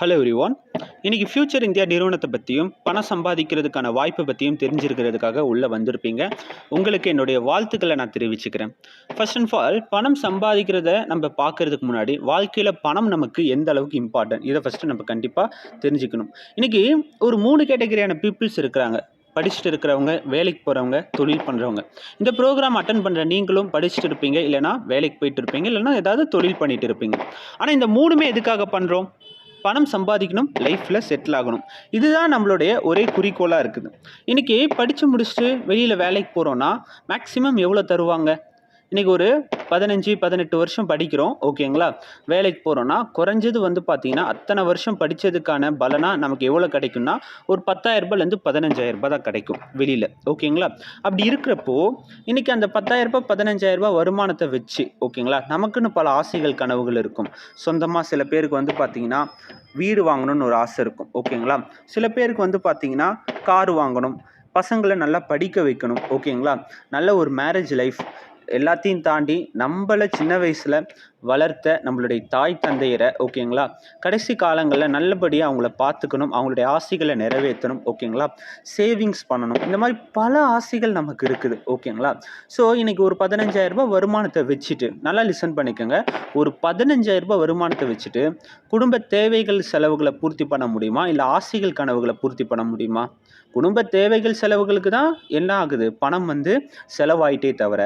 Hello everyone. இன்னைக்கு future India நிறுவனத்தை பற்றியும் பணம் சம்பாதிக்கிறதுக்கான வாய்ப்பை பற்றியும் தெரிஞ்சிருக்கிறதுக்காக உள்ளே வந்திருப்பீங்க. உங்களுக்கு என்னுடைய வாழ்த்துக்களை நான் தெரிவிச்சுக்கிறேன். ஃபர்ஸ்ட் அண்ட் ஆல், பணம் சம்பாதிக்கிறத நம்ம பார்க்கறதுக்கு முன்னாடி வாழ்க்கையில் பணம் நமக்கு எந்த அளவுக்கு இம்பார்ட்டன்ட் இதை ஃபஸ்ட்டு நம்ம கண்டிப்பாக தெரிஞ்சுக்கணும். இன்னைக்கு ஒரு 3 கேட்டகரியான பீப்புள்ஸ் இருக்கிறாங்க. படிச்சுட்டு இருக்கிறவங்க, வேலைக்கு போகிறவங்க, தொழில் பண்ணுறவங்க. இந்த ப்ரோக்ராம் அட்டன் பண்ணுற நீங்களும் படிச்சுட்டு இருப்பீங்க, இல்லைனா வேலைக்கு போயிட்டு இருப்பீங்க, இல்லைனா ஏதாவது தொழில் பண்ணிட்டு இருப்பீங்க. ஆனால் இந்த மூணுமே எதுக்காக பண்ணுறோம்? பணம் சம்பாதிக்கணும், லைஃப்பில் செட்டில் ஆகணும். இதுதான் நம்மளுடைய ஒரே குறிக்கோளாக இருக்குது. இன்றைக்கி படித்து முடிச்சுட்டு வெளியில் வேலைக்கு போகிறோன்னா மேக்ஸிமம் எவ்வளோ தருவாங்க? இன்றைக்கி ஒரு 15-18 வருஷம் படிக்கிறோம், ஓகேங்களா? வேலைக்கு போகிறோன்னா குறைஞ்சது பார்த்தீங்கன்னா அத்தனை வருஷம் படித்ததுக்கான பலனாக நமக்கு எவ்வளோ கிடைக்கும்னா ஒரு 10,000 15,000 தான் கிடைக்கும் வெளியில், ஓகேங்களா? அப்படி இருக்கிறப்போ இன்றைக்கி அந்த 10,000 15,000 வருமானத்தை வச்சு, ஓகேங்களா, நமக்குன்னு பல ஆசைகள் கனவுகள் இருக்கும். சொந்தமாக சில பேருக்கு பார்த்தீங்கன்னா வீடு வாங்கணும்னு ஒரு ஆசை இருக்கும், ஓகேங்களா? சில பேருக்கு பார்த்தீங்கன்னா கார் வாங்கணும், பசங்களை நல்லா படிக்க வைக்கணும், ஓகேங்களா? நல்ல ஒரு மேரேஜ் லைஃப் எல்லாத்தையும் தாண்டி நம்மளை சின்ன வயசில் வளர்த்த நம்மளுடைய தாய் தந்தையரை, ஓகேங்களா, கடைசி காலங்களில் நல்லபடியாக அவங்கள பார்த்துக்கணும், அவங்களுடைய ஆசைகளை நிறைவேற்றணும், ஓகேங்களா, சேவிங்ஸ் பண்ணணும். இந்த மாதிரி பல ஆசைகள் நமக்கு இருக்குது, ஓகேங்களா? ஸோ இன்றைக்கி ஒரு 15,000 வருமானத்தை வச்சுட்டு நல்லா லிசன் பண்ணிக்கோங்க. ஒரு 15,000 வருமானத்தை வச்சுட்டு குடும்ப தேவைகள் செலவுகளை பூர்த்தி பண்ண முடியுமா? இல்லை ஆசைகள் கனவுகளை பூர்த்தி பண்ண முடியுமா? குடும்ப தேவைகள் செலவுகளுக்கு தான் என்ன ஆகுது, பணம் செலவாயிட்டே தவிர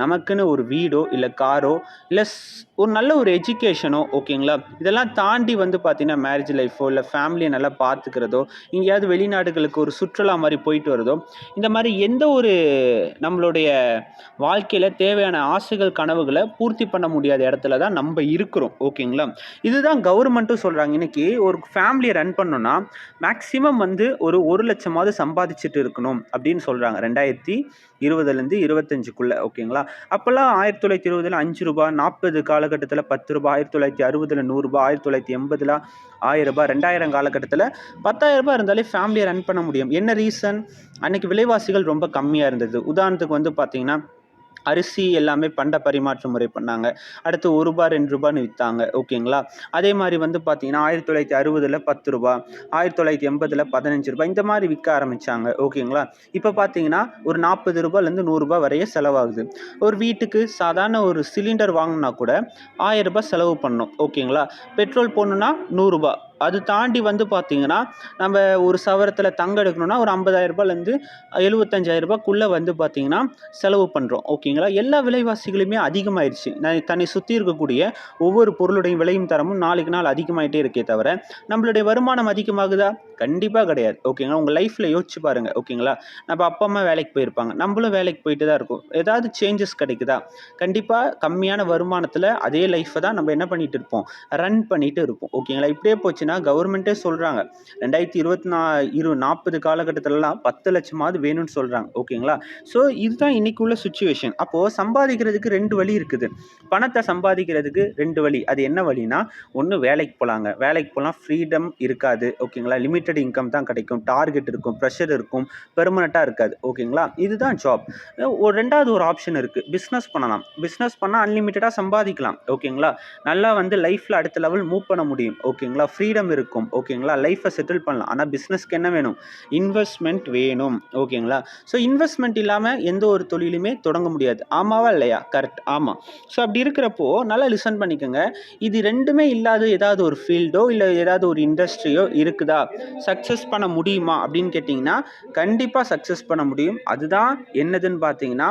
நமக்குன்னு ஒரு வீடோ இல்லை காரோ இல்லை ஒரு நல்ல ஒரு எஜுகேஷனோ, ஓகேங்களா, இதெல்லாம் தாண்டி பார்த்தீங்கன்னா மேரேஜ் லைஃபோ இல்லை ஃபேமிலியை நல்லா பார்த்துக்கிறதோ, எங்கேயாவது வெளிநாடுகளுக்கு ஒரு சுற்றுலா மாதிரி போயிட்டு வரதோ, இந்த மாதிரி எந்த ஒரு நம்மளுடைய வாழ்க்கையில் தேவையான ஆசைகள் கனவுகளை பூர்த்தி பண்ண முடியாத இடத்துல தான் நம்ம இருக்கிறோம், ஓகேங்களா? இதுதான் கவர்மெண்ட்டும் சொல்கிறாங்க. இன்றைக்கி ஒரு ஃபேமிலியை ரன் பண்ணோன்னா மேக்ஸிமம் ஒரு 1,00,000 சம்பாதிச்சுட்டு இருக்கணும் அப்படின்னு சொல்கிறாங்க. 2020லேருந்து 25க்குள்ளே, ஓகேங்களா? அப்போல்லாம் 1920 5 ரூபா, 40 காலகட்டத்தில் 10 ரூபா, 1960 100 ரூபா, 1980 1000 ரூபாய், 2000 காலகட்டத்தில் 10,000 இருந்தாலே ஃபேமிலியை ரன் பண்ண முடியும். என்ன ரீசன்? அன்னைக்கு விலைவாசிகள் ரொம்ப கம்மியாக இருந்தது. உதாரணத்துக்கு பார்த்தீங்கன்னா அரிசி எல்லாமே பண்ட பரிமாற்ற முறை பண்ணாங்க. அடுத்து 1 ரூபா 2 ரூபான்னு விற்றாங்க, ஓகேங்களா? அதே மாதிரி பார்த்தீங்கன்னா 1960 10 ரூபா, 1980 15 ரூபாய் இந்த மாதிரி விற்க ஆரம்பித்தாங்க, ஓகேங்களா? இப்போ பார்த்தீங்கன்னா ஒரு 40 ரூபாயிலேருந்து 100 ரூபாய் வரைய செலவாகுது. ஒரு வீட்டுக்கு சாதாரண ஒரு சிலிண்டர் வாங்கினா கூட 1000 ரூபாய் செலவு பண்ணணும், ஓகேங்களா? பெட்ரோல் போடணுன்னா 100 ரூபாய். அது தாண்டி பார்த்தீங்கன்னா நம்ம ஒரு சவரத்தில் தங்கம் எடுக்கணும்னா ஒரு 50,000 ரூபாயிலேருந்து 75,000 ரூபாய்க்குள்ளே பார்த்தீங்கன்னா செலவு பண்ணுறோம், ஓகேங்களா? எல்லா விலைவாசிகளுமே அதிகமாகிடுச்சு. தன்னை சுற்றி இருக்கக்கூடிய ஒவ்வொரு பொருளுடைய விலையும் தரமும் நாளுக்கு நாள் அதிகமாகிட்டே இருக்கே தவிர நம்மளுடைய வருமானம் அதிகமாகுதா? கண்டிப்பாக கிடையாது, ஓகேங்களா? உங்கள் லைஃப்பில் யோசிச்சு பாருங்கள், ஓகேங்களா? நம்ம அப்பா அம்மா வேலைக்கு போயிருப்பாங்க, நம்மளும் வேலைக்கு போயிட்டு தான் இருக்கோம். ஏதாவது சேஞ்சஸ் கிடைக்குதா? கண்டிப்பாக கம்மியான வருமானத்தில் அதே லைஃப்பை தான் நம்ம என்ன பண்ணிகிட்டு இருப்போம், ரன் பண்ணிட்டு இருப்போம், ஓகேங்களா? இப்படியே போச்சுன்னா கவர்மெண்ட்டே சொல்கிறாங்க 2040 காலகட்டத்திலலாம் 10 லட்சமாவது வேணும்னு சொல்கிறாங்க, ஓகேங்களா? ஸோ இதுதான் இன்னைக்கு உள்ள சுச்சுவேஷன். அப்போது சம்பாதிக்கிறதுக்கு 2 வழி இருக்குது. பணத்தை சம்பாதிக்கிறதுக்கு 2 வழி. அது என்ன வழினா, ஒன்று வேலைக்கு போகலாங்க. வேலைக்கு போகலாம், ஃப்ரீடம் இருக்காது, ஓகேங்களா? லிமிட்டட் இன்கம் தான் கிடைக்கும், டார்கெட் இருக்கும், ப்ரெஷர் இருக்கும், பெர்மனெண்ட்டாக இருக்காது, ஓகேங்களா? இதுதான் ஜாப். ரெண்டாவது ஒரு ஆப்ஷன் இருக்குது, பிஸ்னஸ் பண்ணலாம். பிஸ்னஸ் பண்ணால் அன்லிமிட்டடாக சம்பாதிக்கலாம், ஓகேங்களா? நல்லா லைஃப்பில் அடுத்த லெவல் மூவ் பண்ண முடியும், ஓகேங்களா? ஃப்ரீடம் இருக்கும், ஓகேங்களா? லைஃப்பை செட்டில் பண்ணலாம். ஆனால் பிஸ்னஸ்க்கு என்ன வேணும்? இன்வெஸ்ட்மெண்ட் வேணும், ஓகேங்களா? ஸோ இன்வெஸ்ட்மெண்ட் இல்லாமல் எந்த ஒரு தொழிலுமே தொடங்க முடியாது. ஆமாவா இல்லையா? கரெக்ட், ஆமாம். ஸோ அப்படி இருக்கிறப்போ நல்லா லிசன் பண்ணிக்கோங்க. இது ரெண்டுமே இல்லாத ஏதாவது ஒரு ஃபீல்டோ இல்லை ஏதாவது ஒரு இண்டஸ்ட்ரியோ இருக்குதா? சக்ஸஸ் பண்ண முடியுமா அப்படின்னு கேட்டிங்கன்னா கண்டிப்பாக சக்ஸஸ் பண்ண முடியும். அதுதான் என்னதுன்னு பார்த்தீங்கன்னா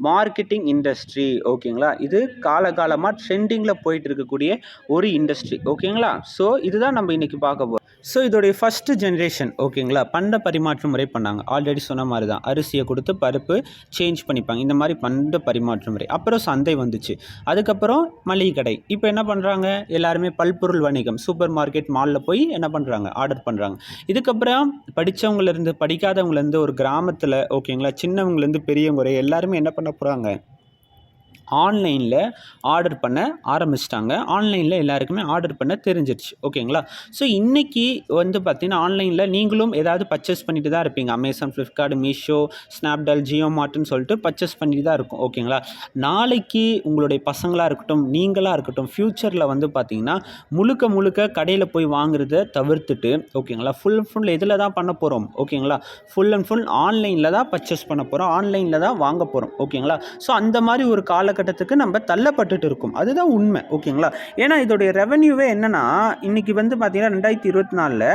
மார்க்கெட்டிங் இண்டஸ்ட்ரி, ஓகேங்களா? இது காலகாலமாக ட்ரெண்டிங்கில் போயிட்டு இருக்கக்கூடிய ஒரு இண்டஸ்ட்ரி, ஓகேங்களா? ஸோ இதுதான் நம்ம இன்றைக்கி பார்க்க போகிறோம். ஸோ இதோடைய ஃபஸ்ட்டு ஜென்ரேஷன், ஓகேங்களா, பண்ட பரிமாற்ற முறை பண்ணாங்க. ஆல்ரெடி சொன்ன மாதிரி தான் அரிசியை கொடுத்து பருப்பு சேஞ்ச் பண்ணிப்பாங்க, இந்த மாதிரி பண்ட பரிமாற்ற முறை. அப்புறம் சந்தை வந்துச்சு, அதுக்கப்புறம் மளிகை கடை. இப்போ என்ன பண்ணுறாங்க, எல்லாருமே பல்பொருள் வணிகம், சூப்பர் மார்க்கெட் மாலில் போய் என்ன பண்ணுறாங்க, ஆர்டர் பண்ணுறாங்க. இதுக்கப்புறம் படித்தவங்கலேருந்து படிக்காதவங்கலேருந்து ஒரு கிராமத்தில், ஓகேங்களா, சின்னவங்கலேருந்து பெரியவங்க வரை எல்லாருமே என்ன பண்ண போகிறாங்க, ஆன்லைனில் ஆர்டர் பண்ண ஆரம்பிச்சிட்டாங்க. ஆன்லைனில் எல்லாருக்குமே ஆர்டர் பண்ண தெரிஞ்சிருச்சு. ஓகேங்களா? ஸோ இன்றைக்கி வந்து பார்த்திங்கன்னா ஆன்லைனில் நீங்களும் ஏதாவது பர்ச்சேஸ் பண்ணிட்டு தான் இருப்பீங்க. அமேசான், ஃப்ளிப்கார்ட், மீஷோ, ஸ்னாப்டீல், ஜியோ மார்ட்னு சொல்லிட்டு பர்ச்சேஸ் பண்ணிட்டு தான் இருக்கும். ஓகேங்களா? நாளைக்கு உங்களுடைய பசங்களாக இருக்கட்டும், நீங்களாக இருக்கட்டும், ஃப்யூச்சரில் வந்து பார்த்திங்கன்னா முழுக்க முழுக்க கடையில் போய் வாங்குறத தவிர்த்துட்டு, ஓகேங்களா, ஃபுல் எதில் தான் பண்ண போகிறோம்? ஓகேங்களா, ஃபுல் அண்ட் ஃபுல் ஆன்லைனில் தான் பர்ச்சேஸ் பண்ண போகிறோம், ஆன்லைனில் தான் வாங்க போகிறோம். ஓகேங்களா? ஸோ அந்த மாதிரி ஒரு காலகட்டத்துக்கு நம்ம தள்ளப்பட்டுட்டு இருக்கோம். அதுதான் உண்மை. ஓகேங்களா? ஏன்னா இதோடைய ரெவென்யூவே என்னன்னா இன்னைக்கு வந்து பார்த்தீங்கன்னா 2024ல்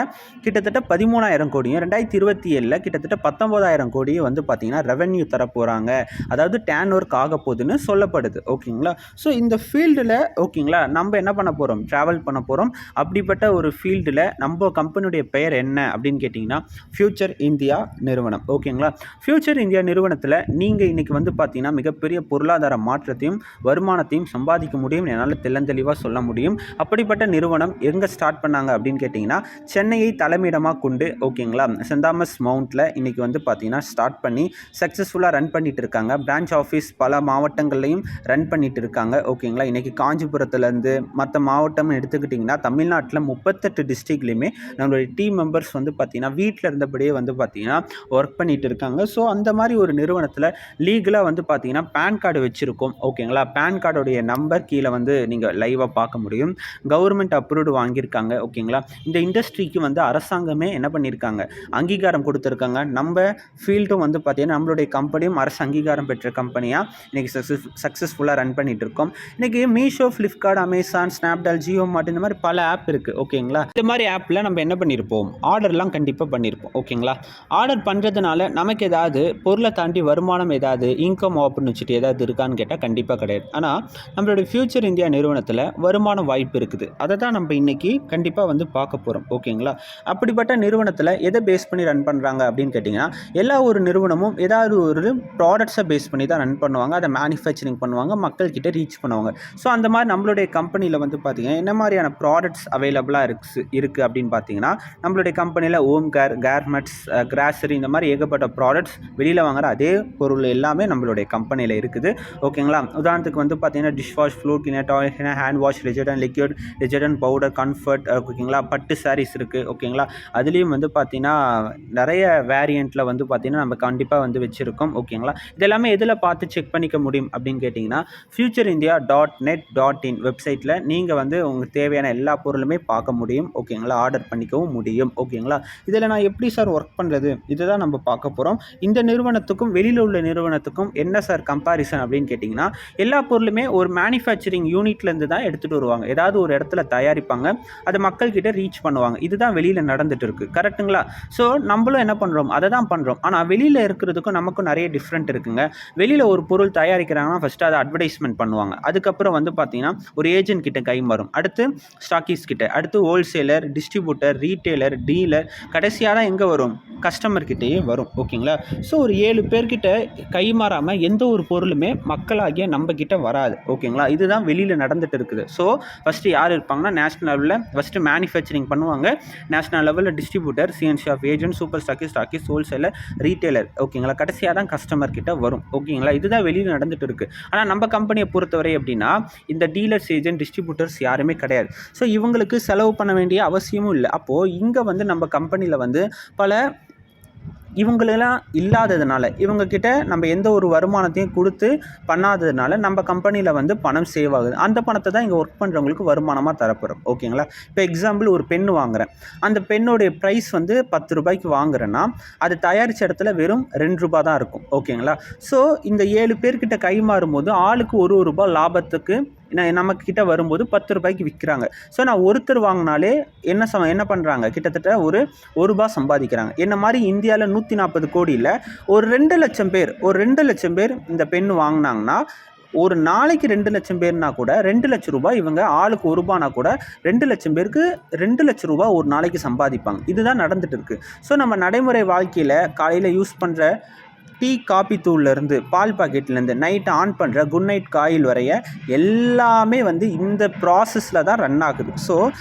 கிட்டத்தட்ட 13,000 கோடியும் 2027ல் கிட்டத்தட்ட 19,000 கோடியும் வந்து பார்த்தீங்கன்னா ரெவென்யூ தரப்போகிறாங்க. அதாவது டேர்ன் ஒர்க் ஆக போகுதுன்னு சொல்லப்படுது. ஓகேங்களா? ஸோ இந்த ஃபீல்டில் ஓகேங்களா நம்ம என்ன பண்ண போகிறோம்? ட்ராவல் பண்ண போகிறோம். அப்படிப்பட்ட ஒரு ஃபீல்டில் நம்ம கம்பெனியுடைய பெயர் என்ன அப்படின்னு கேட்டிங்கன்னா ஃபியூச்சர் இந்தியா நிறுவனம். ஓகேங்களா? ஃபியூச்சர் இந்தியா நிறுவனத்தில் நீங்கள் இன்றைக்கி வந்து பார்த்தீங்கன்னா மிகப்பெரிய பொருளாதார மாற்றத்தையும் வருமானத்தையும் சம்பாதிக்க முடியும். என்னால் தெளிவாக சொல்ல முடியும். அப்படிப்பட்ட நிறுவனம் எங்கே ஸ்டார்ட் பண்ணாங்க அப்படின்னு கேட்டிங்கன்னா சென்னையை தலைமையிடமாக கொண்டு ஓகேங்களா சென்ட் தாமஸ் மவுண்ட்டில் இன்றைக்கி வந்து பார்த்திங்கன்னா ஸ்டார்ட் பண்ணி சக்ஸஸ்ஃபுல்லாக ரன் பண்ணிட்டு இருக்காங்க. பிரான்ச் ஆஃபீஸ் பல மாவட்டங்கள்லையும் ரன் பண்ணிட்டு இருக்காங்க. ஓகேங்களா? இன்றைக்கி காஞ்சிபுரத்துலேருந்து மற்ற மாவட்டம் எடுத்துக்கிட்டிங்கன்னா தமிழ்நாட்டில் 38 டிஸ்ட்ரிக்ட்லையுமே நம்மளுடைய டீம் மெம்பர்ஸ் வந்து பார்த்திங்கன்னா வீட்டில் இருந்தபடியே வந்து பார்த்திங்கன்னா ஒர்க் பண்ணிட்டு இருக்காங்க. ஸோ அந்த மாதிரி ஒரு நிறுவனத்தில் லீகலாக வந்து பார்த்திங்கன்னா பேன் கார்டு வச்சுருக்கோம். ஓகேங்களா? பேன் கார்டுடைய நம்பர் கீழே வந்து நீங்கள் லைவாக பார்க்க முடியும். கவர்மெண்ட் அப்ரூவ்டு வாங்கியிருக்காங்க. ஓகேங்களா? இந்த இண்டஸ்ட்ரிக்கு வந்து அரசாங்கமே என்ன பண்ணியிருக்காங்க? அங்கீகாரம் கொடுத்துருக்காங்க. நம்ம ஃபீல்டும் வந்து பார்த்தீங்கன்னா நம்மளுடைய கம்பெனியும் அரசு அங்கீகாரம் பெற்ற கம்பெனியாக இன்றைக்கி சக்ஸஸ்ஃபுல்லாக ரன் பண்ணிகிட்டு இருக்கோம். இன்றைக்கி மீஷோ, ஃப்ளிப்கார்ட், அமேசான், ஸ்னாப்டீல், ஜியோ மார்ட் இந்த மாதிரி பல ஆப் இருக்குது. ஓகேங்களா? இந்த மாதிரி ஆப்பில் நம்ம என்ன பண்ணியிருப்போம்? ஆர்டர்லாம் கண்டிப்பாக பண்ணியிருப்போம். ஓகேங்களா? ஆர்டர் பண்ணுறதுனால நமக்கு ஏதாவது பொருளை தாண்டி வருமானம் ஏதாவது இன்கம் ஆப்பர்ச்சுனிட்டி ஏதாவது இருக்கான்னு கேட்டால் கண்டிப்பாக கிடையாது. ஆனால் நம்மளுடைய ஃபியூச்சர் இந்தியா நிறுவனத்தில் வருமான வாய்ப்பு இருக்குது. அதை தான் நம்ம இன்றைக்கி கண்டிப்பாக வந்து பார்க்க போகிறோம். ஓகேங்களா? அப்படிப்பட்ட நிறுவனத்தில் எதை பேஸ் பண்ணி ரன் பண்ணுறாங்க அப்படின்னு கேட்டிங்கன்னா எல்லா ஒரு நிறுவனமும் ஏதாவது ஒரு ப்ராடக்ட்ஸை பேஸ் பண்ணி தான் ரன் பண்ணுவாங்க. அதை மேனுஃபேக்சரிங் பண்ணுவாங்க, மக்கள்கிட்ட ரீச் பண்ணுவாங்க. ஸோ அந்த மாதிரி நம்மளுடைய கம்பெனியில் வந்து பார்த்திங்கன்னா என்ன மாதிரியான ப்ராடக்ட்ஸ் அவைலபிளாக இருக்குது அப்படின்னு பார்த்தீங்கன்னா நம்மளுடைய கம்பெனியில் ஓம் கேர், கேர்மெட்ஸ், கிராசரி இந்த மாதிரி ஏகப்பட்ட ப்ராடக்ட்ஸ் வெளியில் வாங்குற அதே பொருள் எல்லாமே நம்மளுடைய கம்பெனியில் இருக்குது. ஓகேங்களா? உதாரணத்துக்கு வந்து பார்த்தீங்கன்னா dish wash, flute cleaner, toilet cleaner, hand wash, detergent liquid, detergent powder, comfort, ஓகேங்களா, பட்டு சாரீஸ் இருக்குது. ஓகேங்களா? அதுலேயும் வந்து பார்த்தீங்கன்னா நிறைய வேரியண்ட்டில் வந்து பார்த்தீங்கன்னா நம்ம கண்டிப்பாக வந்து வச்சுருக்கோம். ஓகேங்களா? இதெல்லாமே எதில் பார்த்து செக் பண்ணிக்க முடியும் அப்படின்னு கேட்டிங்கன்னா futureindia.net.in வெப்சைட்டில் நீங்கள் வந்து உங்களுக்கு தேவையான எல்லா பொருளுமே பார்க்க முடியும். ஓகேங்களா? ஆர்டர் பண்ணிக்கவும் முடியும். ஓகேங்களா? இதில் நான் எப்படி சார் ஒர்க் பண்ணுறது? இதை தான் நம்ம பார்க்க போகிறோம். இந்த நிறுவனத்துக்கும் வெளியில் உள்ள நிறுவனத்துக்கும் என்ன சார் கம்பாரிசன் அப்படின்னு கேட்டிங்கன்னா எல்லா பொருளுமே ஒரு மேனுஃபேக்சரிங் யூனிட்லேருந்து தான் எடுத்துகிட்டு வருவாங்க. ஏதாவது ஒரு இடத்துல தயாரிப்பாங்க, அதை மக்கள்கிட்ட ரீச் பண்ணுவாங்க. இதுதான் வெளியில் நடந்துட்டு இருக்குது. கரெக்டுங்களா? ஸோ நம்மளும் என்ன பண்ணுறோம்? அதை தான் பண்ணுறோம். ஆனால் வெளியில் இருக்கிறதுக்கும் நமக்கும் நிறைய டிஃப்ரெண்ட் இருக்குங்க. வெளியில் ஒரு பொருள் தயாரிக்கிறாங்கன்னா ஃபஸ்ட்டு அதை அட்வர்டைஸ்மெண்ட் பண்ணுவாங்க. அதுக்கப்புறம் வந்து பார்த்தீங்கன்னா ஒரு ஏஜென்ட் கிட்ட கை மாறும், அடுத்து ஸ்டாக்கிஸ் கிட்ட, அடுத்து ஹோல்சேலர், டிஸ்ட்ரிபியூட்டர், ரீட்டெய்லர், டீலர், கடைசியாக தான் எங்கே வரும்? கஸ்டமர் கிட்டேயே வரும். ஓகேங்களா? ஸோ ஒரு 7 பேர்கிட்ட கை மாறாமல் எந்த ஒரு பொருளுமே மக்களாகிய நம்ம கிட்ட வராது. ஓகேங்களா? இதுதான் வெளியில் நடந்துட்டு இருக்குது. ஸோ ஃபஸ்ட்டு யார் இருப்பாங்கன்னா நேஷனல் லெவலில் ஃபஸ்ட்டு மேனுஃபேக்சரிங் பண்ணுவாங்க, நேஷனல் லெவலில் distributor, CNC of agent, super stockist, wholesaler, retailer. ஓகேங்களா? கடைசியாக தான் கஸ்டமர் கிட்ட வரும். ஓகேங்களா? இதுதான் வெளியில் நடந்துட்டு இருக்குது. ஆனால் நம்ம கம்பெனியை பொறுத்தவரை அப்படின்னா இந்த டீலர்ஸ், ஏஜென்ட், டிஸ்ட்ரிபியூட்டர்ஸ் யாருமே கிடையாது. ஸோ இவங்களுக்கு செலவு பண்ண வேண்டிய அவசியமும் இல்லை. அப்போது இங்கே வந்து நம்ம கம்பெனியில் வந்து பல இவங்களெல்லாம் இல்லாததுனால இவங்கக்கிட்ட நம்ம எந்த ஒரு வருமானத்தையும் கொடுத்து பண்ணாததுனால நம்ம கம்பெனியில் வந்து பணம் சேவ் ஆகுது. அந்த பணத்தை தான் இங்கே ஒர்க் பண்ணுறவங்களுக்கு வருமானமாக தரப்போகிறோம். ஓகேங்களா? இப்போ எக்ஸாம்பிள் ஒரு பென் வாங்குகிறேன், அந்த பெண்ணுடைய ப்ரைஸ் வந்து 10 ரூபாய்க்கு வாங்குறேன்னா அது தயாரித்த இடத்துல வெறும் 2 ரூபா தான் இருக்கும். ஓகேங்களா? ஸோ இந்த 7 பேர்கிட்ட கை மாறும்போது ஆளுக்கு 1 ரூபாய் லாபத்துக்கு நம்மக்கிட்ட வரும்போது 10 ரூபாய்க்கு விற்கிறாங்க. ஸோ நான் ஒருத்தர் வாங்கினாலே என்ன பண்ணுறாங்க? கிட்டத்தட்ட ஒரு ரூபா சம்பாதிக்கிறாங்க. என்ன மாதிரி இந்தியாவில் 140 கோடியில் ஒரு 2 லட்சம் பேர் இந்த பெண் வாங்கினாங்கன்னா ஒரு நாளைக்கு 2 லட்சம் பேர்னா கூட 2 லட்சம் ரூபாய் இவங்க ஆளுக்கு 1 ரூபானா கூட 2 லட்சம் பேருக்கு 2 லட்சம் ரூபாய் ஒரு நாளைக்கு சம்பாதிப்பாங்க. இதுதான் நடந்துட்டு இருக்கு. ஸோ நம்ம நடைமுறை வாழ்க்கையில் காலையில் யூஸ் பண்ணுற டீ காபி தூள்லேருந்து பால் பாக்கெட்லேருந்து நைட்டு ஆன் பண்ணுற குட் நைட் காயில் வரைய எல்லாமே வந்து இந்த ப்ராசஸில் தான் ரன் ஆகுது. ஸோ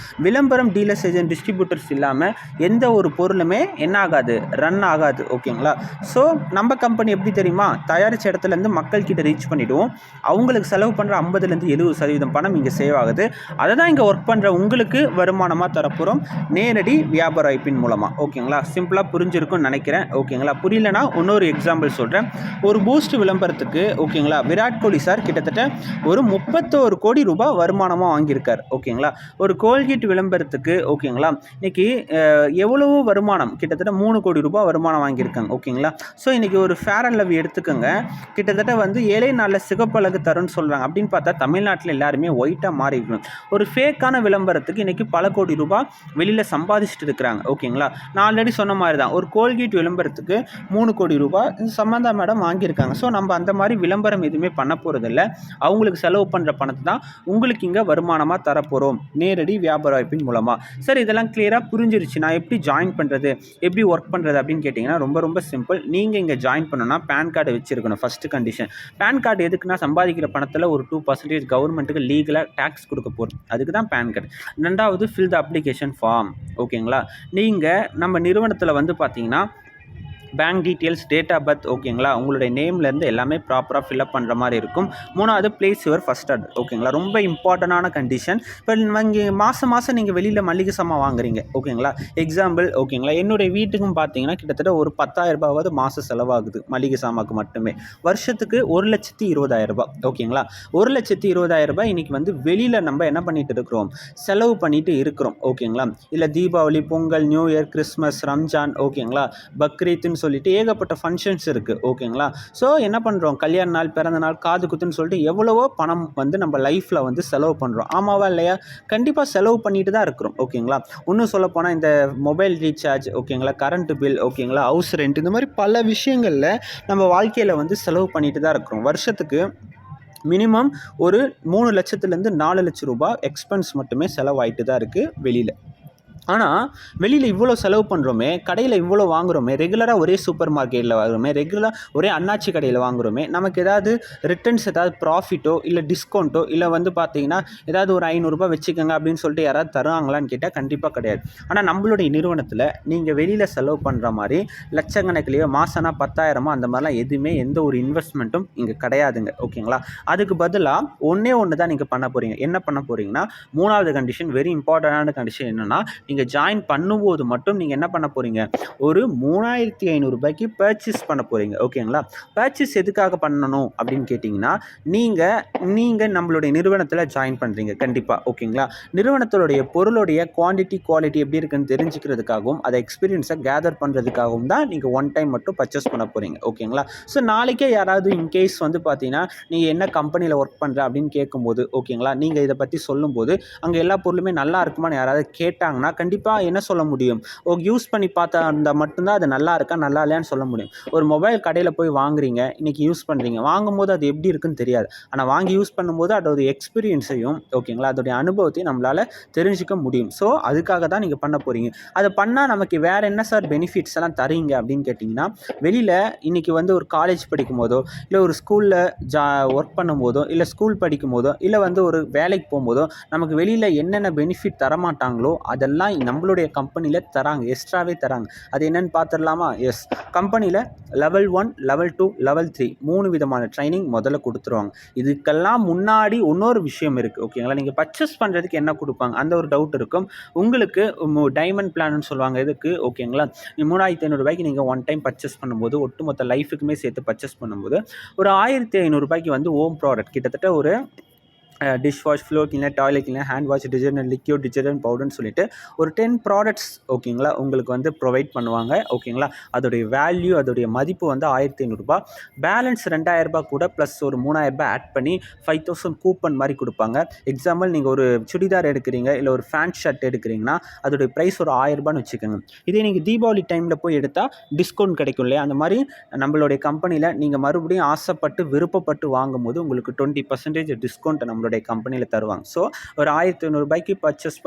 விளம்பரம், டீலர்ஸ், ஏஜென்ட், டிஸ்ட்ரிபியூட்டர்ஸ் இல்லாமல் எந்த ஒரு பொருளுமே என்ன ஆகாது, ரன் ஆகாது. ஓகேங்களா? ஸோ நம்ம கம்பெனி எப்படி தெரியுமா, தயாரித்த இடத்துலேருந்து மக்கள்கிட்ட ரீச் பண்ணிவிடுவோம். அவங்களுக்கு செலவு பண்ணுற 50லேருந்து 70% பணம் இங்கே சேவ் ஆகுது. அதை தான் இங்கே ஒர்க் பண்ணுற உங்களுக்கு வருமானமாக தரப்போகிறோம், நேரடி வியாபார வாய்ப்பின் மூலமாக. ஓகேங்களா? சிம்பிளாக புரிஞ்சிருக்கும்னு நினைக்கிறேன். ஓகேங்களா? புரியலனா இன்னொரு எக்ஸாம்பிள் சொல்கிறேன். ஒரு பூஸ்ட் விளம்பரத்துக்கு ஓகேங்களா, விராட் கோலி சார் கிட்டத்தட்ட ஒரு 31 கோடி ரூபாய் வருமானமாக வாங்கியிருக்கார். ஓகேங்களா? ஒரு கோல்கேட் விளம்பரத்துக்கு ஓகேங்களா இன்னைக்கு எவ்வளவோ வருமானம், கிட்டத்தட்ட 3 கோடி ரூபாய் வருமானம் வாங்கியிருக்காங்க. ஓகேங்களா? ஸோ இன்றைக்கி ஒரு ஃபேர் அண்ட் லவ்லி எடுத்துக்கோங்க, கிட்டத்தட்ட வந்து 7 நாளில் சிகப்பழகு தரும்னு சொல்கிறாங்க. அப்படின்னு பார்த்தா தமிழ்நாட்டில் எல்லாருமே ஒயிட்டாக மாறி இருக்கணும். ஒரு ஃபேக்கான விளம்பரத்துக்கு இன்றைக்கி பல கோடி ரூபாய் வெளியில் சம்பாதிச்சுட்டு இருக்கிறாங்க. ஓகேங்களா? நான் ஆல்ரெடி சொன்ன மாதிரி தான், ஒரு கோல்கேட் விளம்பரத்துக்கு 3 கோடி ரூபாய் சம்மந்தா மேடம் வாங்கியிருக்காங்க. ஸோ நம்ம அந்த மாதிரி விளம்பரம் எதுவுமே பண்ண போகிறதில்ல. அவங்களுக்கு செலவு பண்ணுற பணத்தை தான் உங்களுக்கு இங்கே வருமானமாக தரப்போகிறோம், நேரடி வியாபார வாய்ப்பின் மூலமாக. சார் இதெல்லாம் கிளியராக புரிஞ்சிருச்சு, நான் எப்படி ஜாயின் பண்ணுறது, எப்படி ஒர்க் பண்ணுறது அப்படின்னு கேட்டிங்கன்னா ரொம்ப ரொம்ப சிம்பிள். நீங்கள் இங்கே ஜாயின் பண்ணணும்னா பேன் கார்டு வச்சுருக்கணும். First condition. பேன் கார்டு எதுக்குன்னா, சம்பாதிக்கிற பணத்தில் ஒரு 2% கவர்மெண்ட்டுக்கு லீகலாக டேக்ஸ் கொடுக்க போகிறது, அதுக்கு தான் பேன் கார்டு. ரெண்டாவது, ஃபில் த அப்ளிகேஷன் ஃபார்ம். ஓகேங்களா? நீங்கள் நம்ம நிறுவனத்தில் வந்து பார்த்தீங்கன்னா bank details, date of birth, ஓகேங்களா, உங்களுடைய நேம்லேருந்து எல்லாமே ப்ராப்பராக ஃபில்அப் பண்ணுற மாதிரி இருக்கும். மூணாவது, பிளேஸ் யுவர் ஃபஸ்ட் ஆர்டர். ஓகேங்களா? ரொம்ப இம்பார்ட்டண்டான கண்டிஷன். இப்போ இங்கே மாதம் நீங்கள் வெளியில் மளிகை சாமான் வாங்குறீங்க. ஓகேங்களா? எக்ஸாம்பிள் ஓகேங்களா, என்னுடைய வீட்டுக்கும் பார்த்தீங்கன்னா கிட்டத்தட்ட ஒரு 10,000 ரூபாவது மாதம் செலவாகுது மளிகை சாமாக்கு மட்டுமே. வருஷத்துக்கு 1,20,000 ரூபாய். ஓகேங்களா? 1,20,000 ரூபாய் இன்றைக்கி வந்து வெளியில் நம்ம என்ன பண்ணிட்டு இருக்கிறோம், செலவு பண்ணிட்டு இருக்கிறோம். ஓகேங்களா? இல்லை Deepavali, Pongal, new year, Christmas, Ramzan, ஓகேங்களா, பக்ரீத்னு சொல்லிட்டு ஏகப்பட்ட ஃபங்க்ஷன்ஸ் இருக்குது. ஓகேங்களா? ஸோ என்ன பண்ணுறோம், கல்யாண நாள், பிறந்த நாள், காது குத்துன்னு சொல்லிட்டு எவ்வளவோ பணம் வந்து நம்ம லைஃப்பில் வந்து செலவு பண்ணுறோம். ஆமாவா இல்லையா? கண்டிப்பாக செலவு பண்ணிட்டு தான் இருக்கிறோம். ஓகேங்களா? இன்னும் சொல்லப்போனால் இந்த மொபைல் ரீசார்ஜ், ஓகேங்களா, கரண்ட்டு பில், ஓகேங்களா, ஹவுஸ் ரெண்ட், இந்த மாதிரி பல விஷயங்களில் நம்ம வாழ்க்கையில் வந்து செலவு பண்ணிட்டு தான் இருக்கிறோம். வருஷத்துக்கு மினிமம் ஒரு 3 லட்சத்துலேருந்து 4 லட்சம் ரூபாய் எக்ஸ்பென்ஸ் மட்டுமே செலவாயிட்டு தான் இருக்குது வெளியில். ஆனால் வெளியில் இவ்வளோ செலவு பண்ணுறோமே, கடையில் இவ்வளோ வாங்குகிறோமே, ரெகுலராக ஒரே சூப்பர் மார்க்கெட்டில் வாங்குகிறோமே, ரெகுலராக ஒரே அண்ணாச்சி கடையில் வாங்குகிறோமே, நமக்கு ஏதாவது ரிட்டர்ன்ஸ், ஏதாவது ப்ராஃபிட்டோ இல்லை டிஸ்கவுண்ட்டோ இல்லை வந்து பார்த்தீங்கன்னா ஏதாவது ஒரு 500 ரூபாய் வச்சுக்கோங்க அப்படின்னு சொல்லிட்டு யாராவது தருவாங்களான்னு கேட்டால் கண்டிப்பாக கிடையாது. ஆனால் நம்மளுடைய நிறுவனத்தில் நீங்கள் வெளியில் செலவு பண்ணுற மாதிரி லட்சக்கணக்கிலேயோ மாதம்னா 10,000 அந்த மாதிரிலாம் எதுவுமே எந்த ஒரு இன்வெஸ்ட்மெண்ட்டும் இங்கே கிடையாதுங்க. ஓகேங்களா? அதுக்கு பதிலாக ஒன்று தான் நீங்கள் பண்ண போகிறீங்க. என்ன பண்ண போகிறீங்கன்னா, மூணாவது கண்டிஷன், வெரி இம்பார்ட்டண்டான கண்டிஷன் என்னென்னா, நீங்கள் ஜாயின் பண்ணும்போது மட்டும் நீங்கள் என்ன பண்ண போகிறீங்க, ஒரு 3,500 ரூபாய்க்கு பர்ச்சேஸ் பண்ண போகிறீங்க. ஓகேங்களா? பர்ச்சேஸ் எதுக்காக பண்ணணும் அப்படின்னு கேட்டிங்கன்னா, நீங்கள் நம்மளுடைய நிறுவனத்தில் ஜாயின் பண்ணுறீங்க கண்டிப்பாக. ஓகேங்களா? நிறுவனத்தினுடைய பொருளுடைய குவான்டிட்டி, குவாலிட்டி எப்படி இருக்குன்னு தெரிஞ்சுக்கிறதுக்காகவும் அதை எக்ஸ்பீரியன்ஸை கேதர் பண்ணுறதுக்காகவும் தான் நீங்கள் ஒன் டைம் மட்டும் பர்ச்சேஸ் பண்ண போகிறீங்க. ஓகேங்களா? ஸோ நாளைக்கே யாராவது இன்கேஸ் வந்து பார்த்தீங்கன்னா, நீங்கள் என்ன கம்பெனியில் ஒர்க் பண்ணுற அப்படின்னு கேட்கும்போது, ஓகேங்களா, நீங்கள் இதை பற்றி சொல்லும்போது அங்கே எல்லா பொருளுமே நல்லா இருக்குமான்னு யாராவது கேட்டாங்கன்னா கண்டிப்பாக என்ன சொல்ல முடியும், யூஸ் பண்ணி பார்த்தா இருந்தால் மட்டும்தான் அது நல்லா இருக்கா நல்லா இல்லையான்னு சொல்ல முடியும். ஒரு மொபைல் கடையில் போய் வாங்குறீங்க, இன்றைக்கி யூஸ் பண்ணுறீங்க, வாங்கும்போது அது எப்படி இருக்குன்னு தெரியாது. ஆனால் வாங்கி யூஸ் பண்ணும்போது அதோட எக்ஸ்பீரியன்ஸையும், ஓகேங்களா, அதோடைய அனுபவத்தையும் நம்மளால் தெரிஞ்சுக்க முடியும். ஸோ அதுக்காக தான் நீங்கள் பண்ண போகிறீங்க. அதை பண்ணால் நமக்கு வேறு என்ன சார் பெனிஃபிட்ஸ் எல்லாம் தரீங்க அப்படின்னு கேட்டிங்கன்னா, வெளியில் இன்றைக்கி வந்து ஒரு காலேஜ் படிக்கும் போதோ இல்லை ஒரு ஸ்கூலில் ஒர்க் பண்ணும் போதோ இல்லை ஸ்கூல் படிக்கும் போதோ இல்லை வந்து ஒரு வேலைக்கு போகும்போதோ நமக்கு வெளியில் என்னென்ன பெனிஃபிட் தரமாட்டாங்களோ அதெல்லாம் நம்மளுடைய கம்பெனியில் தராங்க, எக்ஸ்ட்ராவே தராங்க. அது என்னன்னு பார்த்துடலாமா? எஸ், கம்பெனியில் லெவல் 1, லெவல் 2, லெவல் 3 3 விதமான ட்ரைனிங் முதல்ல கொடுத்துருவாங்க. இதுக்கெல்லாம் முன்னாடி இன்னொரு விஷயம் இருக்குது. ஓகேங்களா? நீங்கள் பர்ச்சேஸ் பண்ணுறதுக்கு என்ன கொடுப்பாங்க அந்த ஒரு டவுட் இருக்கும் உங்களுக்கு. டைமண்ட் பிளான்னு சொல்லுவாங்க இதுக்கு. ஓகேங்களா? 3,500 ரூபாய்க்கு நீங்கள் ஒன் டைம் பர்ச்சேஸ் பண்ணும்போது, ஒட்டுமொத்த லைஃபுக்குமே சேர்த்து பர்ச்சேஸ் பண்ணும்போது ஒரு 1,500 ரூபாய்க்கு வந்து ஹோம் ப்ராடக்ட், கிட்டத்தட்ட ஒரு dish wash, floor cleaner, toilet cleaner, hand wash, detergent, liquid detergent பவுடர்னு சொல்லிட்டு ஒரு 10 ப்ராடக்ட்ஸ், ஓகேங்களா, உங்களுக்கு வந்து ப்ரொவைட் பண்ணுவாங்க. ஓகேங்களா? அதோடைய வேல்யூ, அதோடைய மதிப்பு வந்து 1,500 ரூபாய். பேலன்ஸ் 2,000 ரூபாய் கூட ப்ளஸ் ஒரு 3,000 ரூபாய் ஆட் பண்ணி 5,000 கூப்பன் மாதிரி கொடுப்பாங்க. எக்ஸாம்பிள், நீங்கள் ஒரு சுடிதார் எடுக்கிறீங்க இல்லை ஒரு ஃபேண்ட் ஷர்ட் எடுக்கிறீங்கன்னா அதோடைய ப்ரைஸ் ஒரு 1,000 ரூபான்னு வச்சுக்கோங்க. இதே நீங்கள் தீபாவளி டைமில் போய் எடுத்தால் டிஸ்கவுண்ட் கிடைக்கும் இல்லையா? அந்த மாதிரி நம்மளுடைய கம்பெனியில் நீங்கள் மறுபடியும் ஆசைப்பட்டு விருப்பப்பட்டு வாங்கும்போது உங்களுக்கு 20% டிஸ்கவுண்ட் நம்மளுடைய நம்மளுடைய கம்பெனியில் தருவாங்க. ஸோ ஒரு 1500 பர்ச்சேஸ்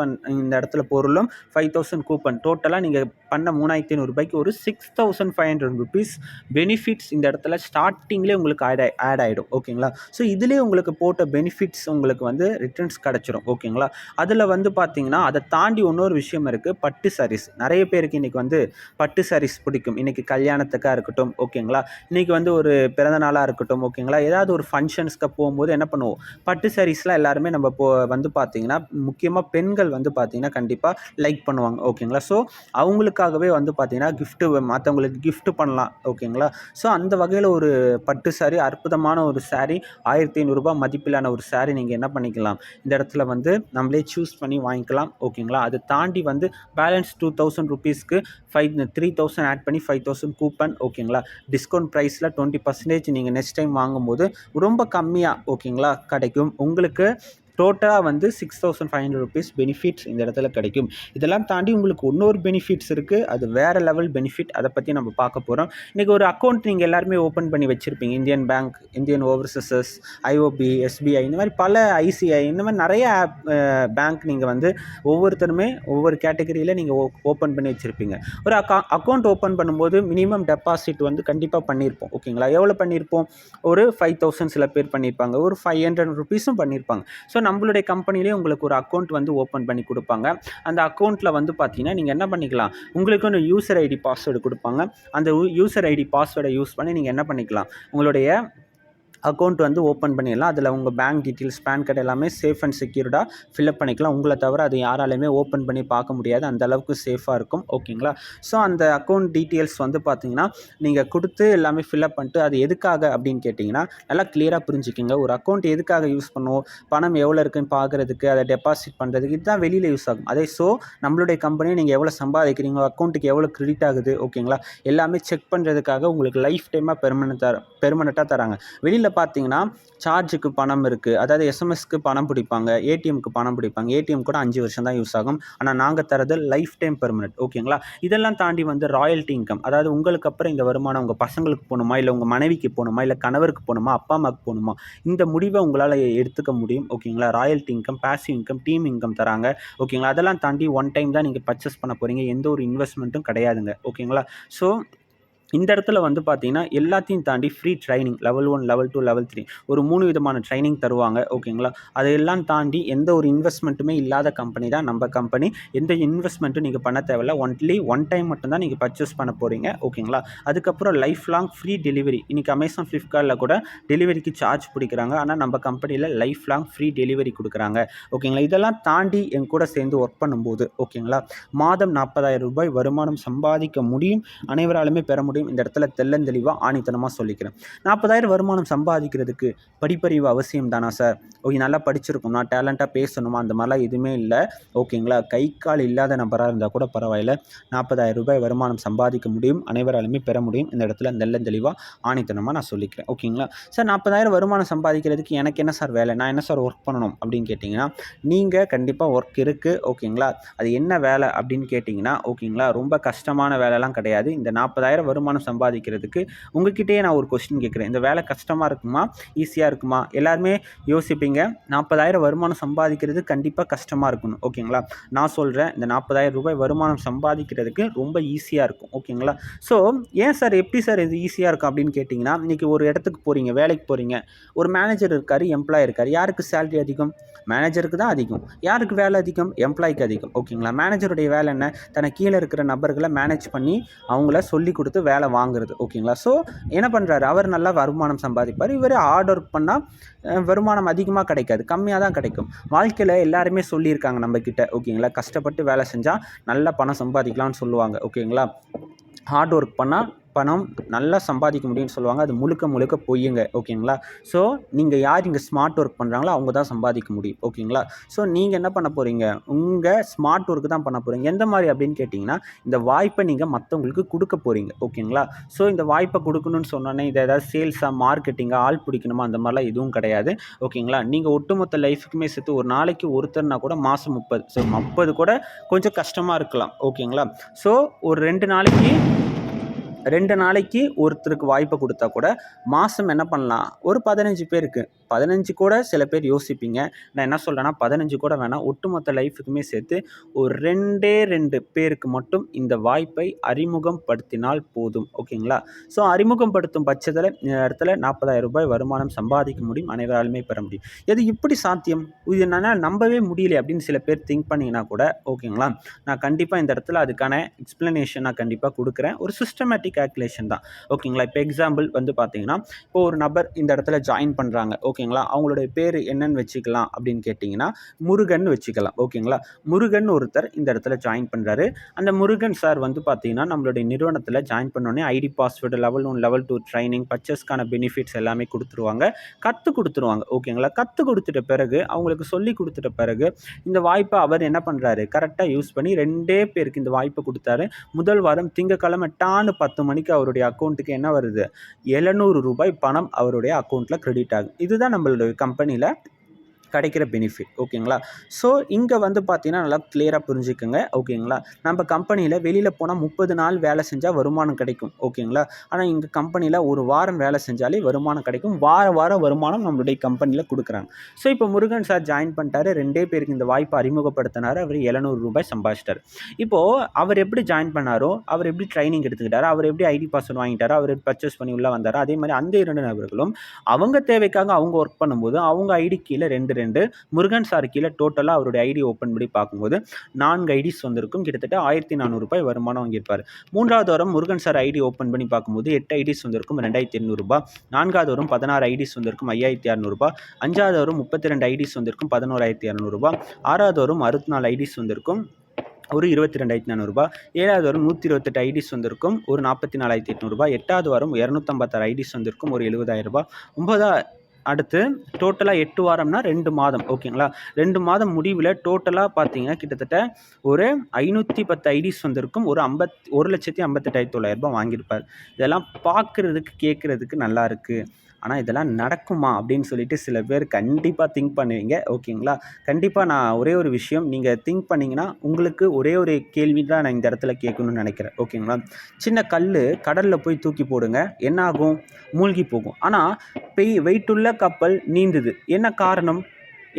இந்த இடத்துல பொருளும் 5000 கூப்பன் டோட்டலாக நீங்கள் பண்ண 3500 ஒரு 6500 ருபீஸ் பெனிஃபிட்ஸ் இந்த இடத்துல ஸ்டார்டிங்லேயே உங்களுக்கு ஆட் ஆகிடும். ஓகேங்களா? ஸோ இதுலேயே உங்களுக்கு போட்ட பெனிஃபிட்ஸ் உங்களுக்கு வந்து ரிட்டர்ன்ஸ் கிடச்சிரும். ஓகேங்களா? அதில் வந்து பார்த்தீங்கன்னா அதை தாண்டி இன்னொரு விஷயம் இருக்குது, பட்டு சாரீஸ். நிறைய பேருக்கு இன்றைக்கி வந்து பட்டு சாரீஸ் பிடிக்கும். இன்றைக்கி கல்யாணத்துக்காக இருக்கட்டும், ஓகேங்களா, இன்றைக்கி வந்து ஒரு பிறந்த நாளாக இருக்கட்டும், ஓகேங்களா, ஏதாவது ஒரு ஃபங்க்ஷன்ஸ்க்கு போகும்போது என்ன பண்ணுவோம், பட்டு சாரீஸ்லாம் எல்லாருமே நம்ம வந்து பார்த்தீங்கன்னா முக்கியமாக பெண்கள் வந்து பார்த்தீங்கன்னா கண்டிப்பாக லைக் பண்ணுவாங்க. ஓகேங்களா? ஸோ அவங்களுக்காகவே வந்து பார்த்தீங்கன்னா கிஃப்ட்டு மற்றவங்களுக்கு கிஃப்ட் பண்ணலாம். ஓகேங்களா? ஸோ அந்த வகையில் ஒரு பட்டு சாரீ, அற்புதமான ஒரு சாரீ, 1500 மதிப்பிலான ஒரு சாரீ நீங்கள் என்ன பண்ணிக்கலாம், இந்த இடத்துல வந்து நம்மளே சூஸ் பண்ணி வாங்கிக்கலாம். ஓகேங்களா? அதை தாண்டி வந்து பேலன்ஸ் 2000 ருபீஸ்க்கு 3000 ஆட் பண்ணி 5000 கூப்பன். ஓகேங்களா? டிஸ்கவுண்ட் ப்ரைஸில் 20% நீங்கள் நெக்ஸ்ட் டைம் வாங்கும்போது ரொம்ப கம்மியாக ஓகேங்களா கிடைக்கும். உங்களுக்கு டோட்டலாக வந்து 6500 ருபீஸ் பெனிஃபிட்ஸ் இந்த இடத்துல கிடைக்கும். இதெல்லாம் தாண்டி உங்களுக்கு இன்னொரு பெனிஃபிட்ஸ் இருக்குது. அது வேறு லெவல் பெனிஃபிட். அதை பற்றி நம்ம பார்க்க போகிறோம். இன்றைக்கி ஒரு அக்கௌண்ட் நீங்கள் எல்லாருமே ஓப்பன் பண்ணி வச்சுருப்பீங்க. Indian bank, Indian Overseas, IOB, SBI, இந்த மாதிரி பல ஐசிஐ, இந்த மாதிரி நிறைய பேங்க் நீங்கள் வந்து ஒவ்வொருத்தருமே ஒவ்வொரு கேட்டகரியில் நீங்கள் ஓப்பன் பண்ணி வச்சுருப்பீங்க. ஒரு அக்கௌண்ட் ஓப்பன் பண்ணும்போது மினிமம் டெபாசிட் வந்து கண்டிப்பாக பண்ணியிருப்போம். ஓகேங்களா? எவ்வளோ பண்ணியிருப்போம்? ஒரு 5000 சில பேர் பண்ணியிருப்பாங்க, ஒரு 500 ருபீஸும் பண்ணியிருப்பாங்க. ஸோ நம்மளுடைய கம்பெனிலே உங்களுக்கு ஒரு அக்கௌண்ட் வந்து ஓப்பன் பண்ணி கொடுப்பாங்க. அந்த அக்கௌண்ட்டில் வந்து பார்த்தீங்கன்னா நீங்கள் என்ன பண்ணிக்கலாம், உங்களுக்கு ஒரு யூசர் ஐடி பாஸ்வேர்டு கொடுப்பாங்க. அந்த யூசர் ஐடி பாஸ்வேர்டை யூஸ் பண்ணி நீங்கள் என்ன பண்ணிக்கலாம், உங்களுடைய அக்கௌண்ட் வந்து ஓப்பன் பண்ணிடலாம். அதில் உங்கள் பேங்க் டீட்டெயில்ஸ், பேன் கார்டு எல்லாமே சேஃப் அண்ட் செக்யூர்டாக ஃபில்அப் பண்ணிக்கலாம். உங்களை தவிர அது யாராலையுமே ஓப்பன் பண்ணி பார்க்க முடியாது. அந்த அளவுக்கு சேஃபாக இருக்கும். ஓகேங்களா? ஸோ அந்த அக்கௌண்ட் டீட்டெயில்ஸ் வந்து பார்த்தீங்கன்னா நீங்கள் கொடுத்து எல்லாமே ஃபில்அப் பண்ணிட்டு, அது எதுக்காக அப்படின்னு கேட்டிங்கன்னா நல்லா கிளியராக புரிஞ்சுக்கிங்க. ஒரு அக்கௌண்ட் எதுக்காக யூஸ் பண்ணுவோம், பணம் எவ்வளோ இருக்குன்னு பார்க்குறதுக்கு, அதை டெபாசிட் பண்ணுறதுக்கு, இதுதான் வெளியில் யூஸ் ஆகும். அதே நம்மளுடைய கம்பெனியை நீங்கள் எவ்வளோ சம்பாதிக்கிறீங்க, அக்கௌண்ட்டுக்கு எவ்வளோ கிரெடிட் ஆகுது, ஓகேங்களா, எல்லாமே செக் பண்ணுறதுக்காக உங்களுக்கு லைஃப் டைமாக பெர்மனெண்ட்டாக தராங்க. வெளியில் பார்த்தீங்கன்னா சார்ஜுக்கு பணம் இருக்குது, அதாவது எஸ்எம்எஸ்க்கு பணம் பிடிப்பாங்க, ஏடிஎம்க்கு பணம் பிடிப்பாங்க. ஏடிஎம் கூட 5 வருஷம் தான் யூஸ் ஆகும். ஆனால் நாங்கள் தரது லைஃப் டைம் பெர்மனெண்ட். ஓகேங்களா? இதெல்லாம் தாண்டி வந்து ராயல்ட்டி இன்கம், அதாவது உங்களுக்கு அப்புறம் இந்த வருமானம் உங்கள் பசங்களுக்கு போகணுமா, இல்லை உங்கள் மனைவிக்கு போகணுமா, இல்லை கணவருக்கு போகணுமா, அப்பா அம்மாவுக்கு போகணுமா, இந்த முடிவை உங்களால் எடுத்துக்க முடியும். ஓகேங்களா? Royalty income, passive income, team income தராங்க. ஓகேங்களா? அதெல்லாம் தாண்டி ஒன் டைம் தான் நீங்கள் பர்ச்சேஸ் பண்ண போகிறீங்க. எந்த ஒரு இன்வெஸ்ட்மெண்ட்டும் கிடையாதுங்க. ஓகேங்களா? ஸோ இந்த இடத்துல வந்து பார்த்தீங்கன்னா எல்லாத்தையும் தாண்டி free training level 1, level 2, level 3 ஒரு 3 விதமான ட்ரைனிங் தருவாங்க. ஓகேங்களா? அதையெல்லாம் தாண்டி எந்த ஒரு இன்வெஸ்ட்மெண்ட்டுமே இல்லாத கம்பெனி தான் நம்ம கம்பெனி. எந்த இன்வெஸ்ட்மெண்ட்டும் நீங்கள் பண்ண தேவையில்ல. ஒன்லி ஒன் டைம் மட்டும்தான் நீங்கள் பர்ச்சேஸ் பண்ண போகிறீங்க. ஓகேங்களா? அதுக்கப்புறம் லைஃப் லாங் ஃப்ரீ டெலிவரி. இன்றைக்கி அமேசான், ஃப்ளிப்கார்ட்டில் கூட டெலிவரிக்கு சார்ஜ் பிடிக்கிறாங்க. ஆனால் நம்ம கம்பெனியில் லைஃப் லாங் ஃப்ரீ டெலிவரி கொடுக்குறாங்க. ஓகேங்களா? இதெல்லாம் தாண்டி என் கூட சேர்ந்து ஒர்க் பண்ணும்போது ஓகேங்களா, மாதம் 40,000 ரூபாய் வருமானம் சம்பாதிக்க முடியும். அனைவராலுமே பெற முடியும். இந்த இடத்துல தெள்ளந்தெளிவாக ஆணித்தனமாக சொல்லிக்கிறேன். 40,000 வருமானம் சம்பாதிக்கிறதுக்கு படிப்பறிவு அவசியம் தானா சார்? ஓகே, நல்லா படிச்சிருக்கும், நான் டேலண்ட்டாக பேசணுமா, அந்த மாதிரிலாம் எதுவுமே இல்லை. ஓகேங்களா? கை கால் இல்லாத நபராக இருந்தால் கூட பரவாயில்ல, 40,000 ரூபாய் வருமானம் சம்பாதிக்க முடியும், அனைவராலுமே பெற முடியும். இந்த இடத்துல தெள்ளந்தெளிவாக ஆணித்தனமாக நான் சொல்லிக்கிறேன். ஓகேங்களா? சார் 40,000 வருமானம் சம்பாதிக்கிறதுக்கு எனக்கு என்ன சார் வேலை, நான் என்ன சார் ஒர்க் பண்ணணும் அப்படின்னு கேட்டிங்கன்னா, நீங்கள் கண்டிப்பாக ஒர்க் இருக்குது. ஓகேங்களா? அது என்ன வேலை அப்படின்னு கேட்டிங்கன்னா, ஓகேங்களா, ரொம்ப கஷ்டமான வேலைலாம் கிடையாது. இந்த 40,000 வருமானம் சம்பாதிக்கிறதுக்கு உங்ககிட்டயே நான் ஒரு கொஸ்டின் கேட்குறேன். இந்த வேலை கஷ்டமாக இருக்குமா, ஈஸியாக இருக்குமா? எல்லாருமே யோசிப்பீங்க, 40,000 வருமானம் சம்பாதிக்கிறது கண்டிப்பாக கஷ்டமாக இருக்கணும். ஓகேங்களா? நான் சொல்கிறேன், இந்த 40,000 ரூபாய் வருமானம் சம்பாதிக்கிறதுக்கு ரொம்ப ஈஸியாக இருக்கும். ஓகேங்களா? ஸோ ஏன் சார், எப்படி சார் இது ஈஸியாக இருக்கும் அப்படின்னு கேட்டிங்கன்னா, இன்றைக்கி ஒரு இடத்துக்கு போகிறீங்க, வேலைக்கு போகிறீங்க, ஒரு மேனேஜர் இருக்கார், எம்ப்ளாயி இருக்கார். யாருக்கு சேலரி அதிகம்? மேனேஜருக்கு தான் அதிகம். யாருக்கு வேலை அதிகம்? எம்ப்ளாய்க்கு அதிகம். ஓகேங்களா? மேனேஜருடைய வேலை என்ன? தனக்கு கீழே இருக்கிற நபர்களை மேனேஜ் பண்ணி அவங்கள சொல்லி கொடுத்து வேலை வாங்குறது. ஓகேங்களா? ஸோ என்ன பண்ணுறாரு, அவர் நல்லா வருமானம் சம்பாதிப்பார். இவர் ஹார்ட் ஒர்க் பண்ணால் வருமானம் அதிகமாக கிடைக்காது, கம்மியாக தான் கிடைக்கும். வாழ்க்கையில் எல்லாருமே சொல்லியிருக்காங்க நம்மக்கிட்ட. ஓகேங்களா? கஷ்டப்பட்டு வேலை செஞ்சால் நல்லா பணம் சம்பாதிக்கலாம்னு சொல்லுவாங்க. ஓகேங்களா? ஹார்ட் ஒர்க் பண்ணால் பணம் நல்லா சம்பாதிக்க முடியும்னு சொல்லுவாங்க. அது முழுக்க பொய்யுங்க. ஓகேங்களா? ஸோ நீங்கள் யார் இங்கே ஸ்மார்ட் ஒர்க் பண்ணுறாங்களோ அவங்க தான் சம்பாதிக்க முடியும். ஓகேங்களா? ஸோ நீங்கள் என்ன பண்ண போகிறீங்க, உங்கள் ஸ்மார்ட் ஒர்க்கு தான் பண்ண போகிறீங்க. எந்த மாதிரி அப்படின்னு கேட்டிங்கன்னா, இந்த வாய்ப்பை நீங்கள் மற்றவங்களுக்கு கொடுக்க போகிறீங்க. ஓகேங்களா? ஸோ இந்த வாய்ப்பை கொடுக்கணும்னு சொன்னோன்னே இதை ஏதாவது சேல்ஸாக, மார்க்கெட்டிங்காக, ஆள் பிடிக்கணுமா, அந்த மாதிரிலாம் எதுவும் கிடையாது. ஓகேங்களா? நீங்கள் ஒட்டுமொத்த லைஃபுக்குமே சேர்த்து ஒரு நாளைக்கு ஒருத்தர்னா கூட மாதம் 30, ஸோ 30 கூட கொஞ்சம் கஷ்டமாக இருக்கலாம். ஓகேங்களா? ஸோ ஒரு 2 நாளைக்கு 2 நாளைக்கு ஒருத்தருக்கு வாய்ப்பை கொடுத்தா கூட மாதம் என்ன பண்ணலாம், ஒரு 15 பேருக்கு 15 கூட சில பேர் யோசிப்பீங்க. நான் என்ன சொல்கிறேன்னா 15 கூட வேணாம், ஒட்டுமொத்த லைஃபுக்குமே சேர்த்து ஒரு 2 பேருக்கு மட்டும் இந்த வாய்ப்பை அறிமுகப்படுத்தினால் போதும். ஓகேங்களா? ஸோ அறிமுகப்படுத்தும் பட்சத்தில் இந்த இடத்துல ரூ. 40,000 வருமானம் சம்பாதிக்க முடியும், அனைவராலுமே பெற முடியும். எது இப்படி சாத்தியம், இது என்னால் நம்பவே முடியல அப்படின்னு சில பேர் திங்க் பண்ணிங்கன்னா கூட ஓகேங்களா, நான் கண்டிப்பாக இந்த இடத்துல அதுக்கான எக்ஸ்ப்ளனேஷன் நான் கண்டிப்பாக கொடுக்குறேன். ஒரு சிஸ்டமேட்டிக் கால்குலேஷன் தான். ஓகேங்களா? இப்போ எக்ஸாம்பிள் வந்து பார்த்தீங்கன்னா, இப்போ ஒரு நபர் இந்த இடத்துல ஜாயின் பண்ணுறாங்க. ஓகேங்களா? அவங்களுடைய பேர் என்னன்னு வச்சுக்கலாம் அப்படின்னு கேட்டிங்கன்னா, முருகன் வச்சுக்கலாம். ஓகேங்களா? முருகன் ஒருத்தர் இந்த இடத்துல ஜாயின் பண்ணுறாரு. அந்த முருகன் சார் வந்து பார்த்தீங்கன்னா, நம்மளுடைய நிறுவனத்தில் ஜாயின் பண்ணோடனே ID password, level 1 level 2 training, பர்ச்சேஸ்க்கான பெனிஃபிட்ஸ் எல்லாமே கொடுத்துருவாங்க. கற்றுக் கொடுத்துருவாங்க. ஓகேங்களா? கற்றுக் கொடுத்துட்ட பிறகு, அவங்களுக்கு சொல்லி கொடுத்துட்ட பிறகு இந்த வாய்ப்பை அவர் என்ன பண்ணுறாரு, கரெக்டாக யூஸ் பண்ணி 2 பேருக்கு இந்த வாய்ப்பை கொடுத்தாரு. முதல் வாரம் திங்கட்கிழமை டான்னு 10 மணிக்கு அவருடைய அக்கௌண்ட்டுக்கு என்ன வருது, ரூ. 700 பணம் அவருடைய அக்கௌண்ட்டில் கிரெடிட் ஆகும். இதுதான் நம்மளுடைய கம்பெனியில் கிடைக்கிற பெனிஃபிட். ஓகேங்களா? ஸோ இங்கே வந்து பார்த்தீங்கன்னா நல்லா கிளியராக புரிஞ்சுக்கோங்க. ஓகேங்களா? நம்ம கம்பெனியில் வெளியில் போனால் 30 நாள் வேலை செஞ்சால் வருமானம் கிடைக்கும். ஓகேங்களா? ஆனால் எங்கள் கம்பெனியில் ஒரு வாரம் வேலை செஞ்சாலே வருமானம் கிடைக்கும். வாரம் வருமானம் நம்மளுடைய கம்பெனியில் கொடுக்குறாங்க. ஸோ இப்போ முருகன் சார் ஜாயின் பண்ணிட்டாரு. 2 பேருக்கு இந்த வாய்ப்பை அறிமுகப்படுத்தினார். அவர் ரூ. 700 சம்பாதிச்சிட்டார். இப்போது அவர் எப்படி ஜாயின் பண்ணாரோ, அவர் எப்படி ட்ரைனிங் எடுத்துக்கிட்டாரோ, அவர் எப்படி ஐடி பாஸ்வேர்டு வாங்கிட்டாரோ, அவர் பர்ச்சேஸ் பண்ணி உள்ளே வந்தாரோ, அதே மாதிரி அந்த 2 நபர்களும் அவங்க தேவைக்காக அவங்க ஒர்க் பண்ணும்போது அவங்க ஐடி கீழே 2 முருகன் சார் கீழே டோட்டலாக அவருடைய ஐடி ஓப்பன் பண்ணி பார்க்கும்போது 4 ஐடிஸ் வந்திருக்கும். கிட்டத்தட்ட ரூ. 1,400 வருமானம் வாங்கியிருப்பார். 3வது வாரம் முருகன் சார் ஐடி ஓப்பன் பண்ணி பார்க்கும்போது 8 ஐடிஸ் வந்திருக்கும், ரூ. 2,800. 4வது வாரம் 16 ஐடிஸ் வந்திருக்கும், ரூ. 5,600. 5வது வாரம் 32 ஐடிஸ் வந்திருக்கும், ரூ. 11,200. 6வது வாரம் 64 ஐடிஸ் வந்திருக்கும், ஒரு ரூ. 22,400. 7வது வாரம் 128 ஐடிஸ் வந்திருக்கும், ஒரு ரூ. 44,800. 8வது வாரம் 256 ஐடிஸ் வந்திருக்கும், ஒரு ரூ. 70,000. 9 அடுத்து டோட்டலாக 8 வாரம்னா 2 மாதம். ஓகேங்களா? 2 மாதம் முடிவில் டோட்டலாக பார்த்தீங்கன்னா கிட்டத்தட்ட ஒரு 510 ஐடிஸ் வந்திருக்கும், ஒரு 1,58,900 வாங்கியிருப்பார். இதெல்லாம் பார்க்குறதுக்கு கேட்குறதுக்கு நல்லா இருக்குது. ஆனால் இதெல்லாம் நடக்குமா அப்படின்னு சொல்லிட்டு சில பேர் கண்டிப்பாக திங்க் பண்ணுவீங்க. ஓகேங்களா? கண்டிப்பாக நான் ஒரே ஒரு விஷயம் நீங்கள் திங்க் பண்ணிங்கன்னா உங்களுக்கு ஒரே ஒரு கேள்வி தான் நான் இந்த இடத்துல கேட்கணும்னு நினைக்கிறேன். ஓகேங்களா? சின்ன கல் கடலில் போய் தூக்கி போடுங்க, என்ன ஆகும், மூழ்கி போகும். ஆனால் வெயிட்டுள்ள கப்பல் நீந்துது. என்ன காரணம்,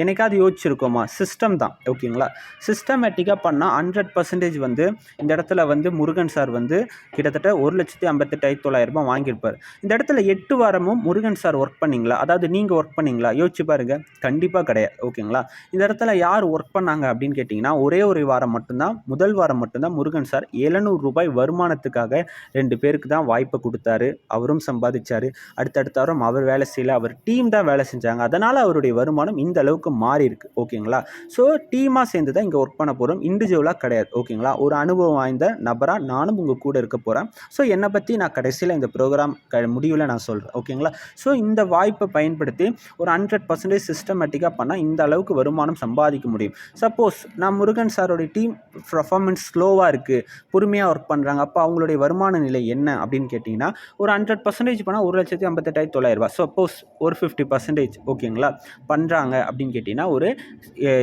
என்னைக்காவது யோசிச்சிருக்கோமா? சிஸ்டம் தான். ஓகேங்களா? சிஸ்டமேட்டிக்காக பண்ணால் 100% வந்து இந்த இடத்துல வந்து முருகன் சார் வந்து கிட்டத்தட்ட 1,58,900 வாங்கியிருப்பார். இந்த இடத்துல 8 வாரமும் முருகன் சார் ஒர்க் பண்ணிங்களா, அதாவது நீங்கள் ஒர்க் பண்ணிங்களா, யோசிச்சு பாருங்கள். கண்டிப்பாக கிடையாது. ஓகேங்களா? இந்த இடத்துல யார் ஒர்க் பண்ணாங்க அப்படின்னு கேட்டிங்கன்னா ஒரே ஒரு வாரம் மட்டும்தான், முதல் வாரம் மட்டும்தான் முருகன் சார் ரூ. 700 வருமானத்துக்காக 2 பேருக்கு தான் வாய்ப்பை கொடுத்தாரு. அவரும் சம்பாதிச்சார். அடுத்தடுத்த வாரம் அவர் வேலை செய்யல, அவர் டீம் தான் வேலை செஞ்சாங்க. அதனால் அவருடைய வருமானம் இந்த அளவுக்கு மாறி இருக்கு. ஓகேங்களா? ஸோ டீமாக சேர்ந்து தான் இங்கே ஒர்க் பண்ண போகிறோம், இண்டிவிஜுவலாக கிடையாது. ஓகேங்களா? ஒரு அனுபவம் வாய்ந்த நபராக நானும் உங்கள் கூட இருக்க போகிறேன். ஸோ என்னை பற்றி நான் கடைசியில் இந்த ப்ரோக்ராம் முடிவில் நான் சொல்கிறேன். ஓகேங்களா? ஸோ இந்த வாய்ப்பை பயன்படுத்தி ஒரு 100% சிஸ்டமேட்டிக்காக பண்ணால் இந்த அளவுக்கு வருமானம் சம்பாதிக்க முடியும். சப்போஸ் நான் முருகன் சாரோடைய டீம் பர்ஃபார்மன்ஸ் ஸ்லோவாக இருக்குது, பொறுமையாக ஒர்க் பண்ணுறாங்க, அப்போ அவங்களுடைய வருமான நிலை என்ன அப்படின்னு கேட்டிங்கன்னா ஒரு 100% பண்ணால் 1,58,900. சப்போஸ் ஒரு 50% ஓகேங்களா பண்ணுறாங்க அப்படின்னு கேட்டிங்கன்னா ஒரு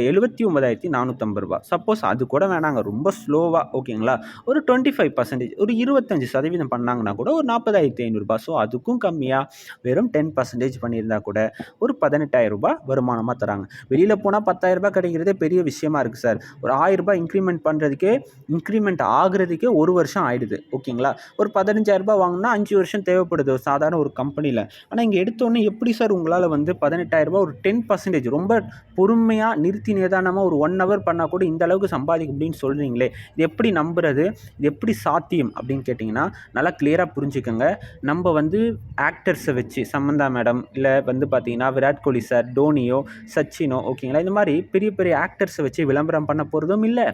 79,450. சப்போஸ் அது கூட வேணாங்க, ரொம்ப ஸ்லோவாக ஓகேங்களா ஒரு 25%, ஒரு 25% பண்ணாங்கன்னா கூட ஒரு 40,500. ஸோ அதுக்கும் கம்மியாக வெறும் 10% பண்ணியிருந்தா கூட ஒரு 18,000 வருமானமாக தராங்க. வெளியில் போனால் 10,000 கிடைக்கிறதே பெரிய விஷயமா இருக்குது சார். ஒரு 1,000 இன்க்ரிமெண்ட் பண்ணுறதுக்கே, இன்க்ரிமெண்ட் ஆகுறதுக்கே 1 வருஷம் ஆயிடுது. ஓகேங்களா? ஒரு 15,000 வாங்கினா 5 வருஷம் தேவைப்படுது சாதாரண ஒரு கம்பெனியில். ஆனால் இங்கே எடுத்தோன்னே எப்படி சார் உங்களால் வந்து 18,000 ஒரு 10% ரொம்ப பொறுமையாக நிறுத்தி நிதானமாக ஒரு 1 ஹவர் பண்ணால் கூட இந்த அளவுக்கு சம்பாதிக்க அப்படின்னு சொல்கிறீங்களே, இது எப்படி நம்புறது, இது எப்படி சாத்தியம் அப்படின்னு கேட்டிங்கன்னா நல்லா கிளியராக புரிஞ்சுக்கோங்க. நம்ம வந்து ஆக்டர்ஸை வச்சு சமந்தா மேடம், இல்லை வந்து பார்த்தீங்கன்னா விராட் கோலி சார், டோனியோ, சச்சினோ, ஓகேங்களா, இந்த மாதிரி பெரிய பெரிய ஆக்டர்ஸை வச்சு விளம்பரம் பண்ண போகிறதும் இல்லை.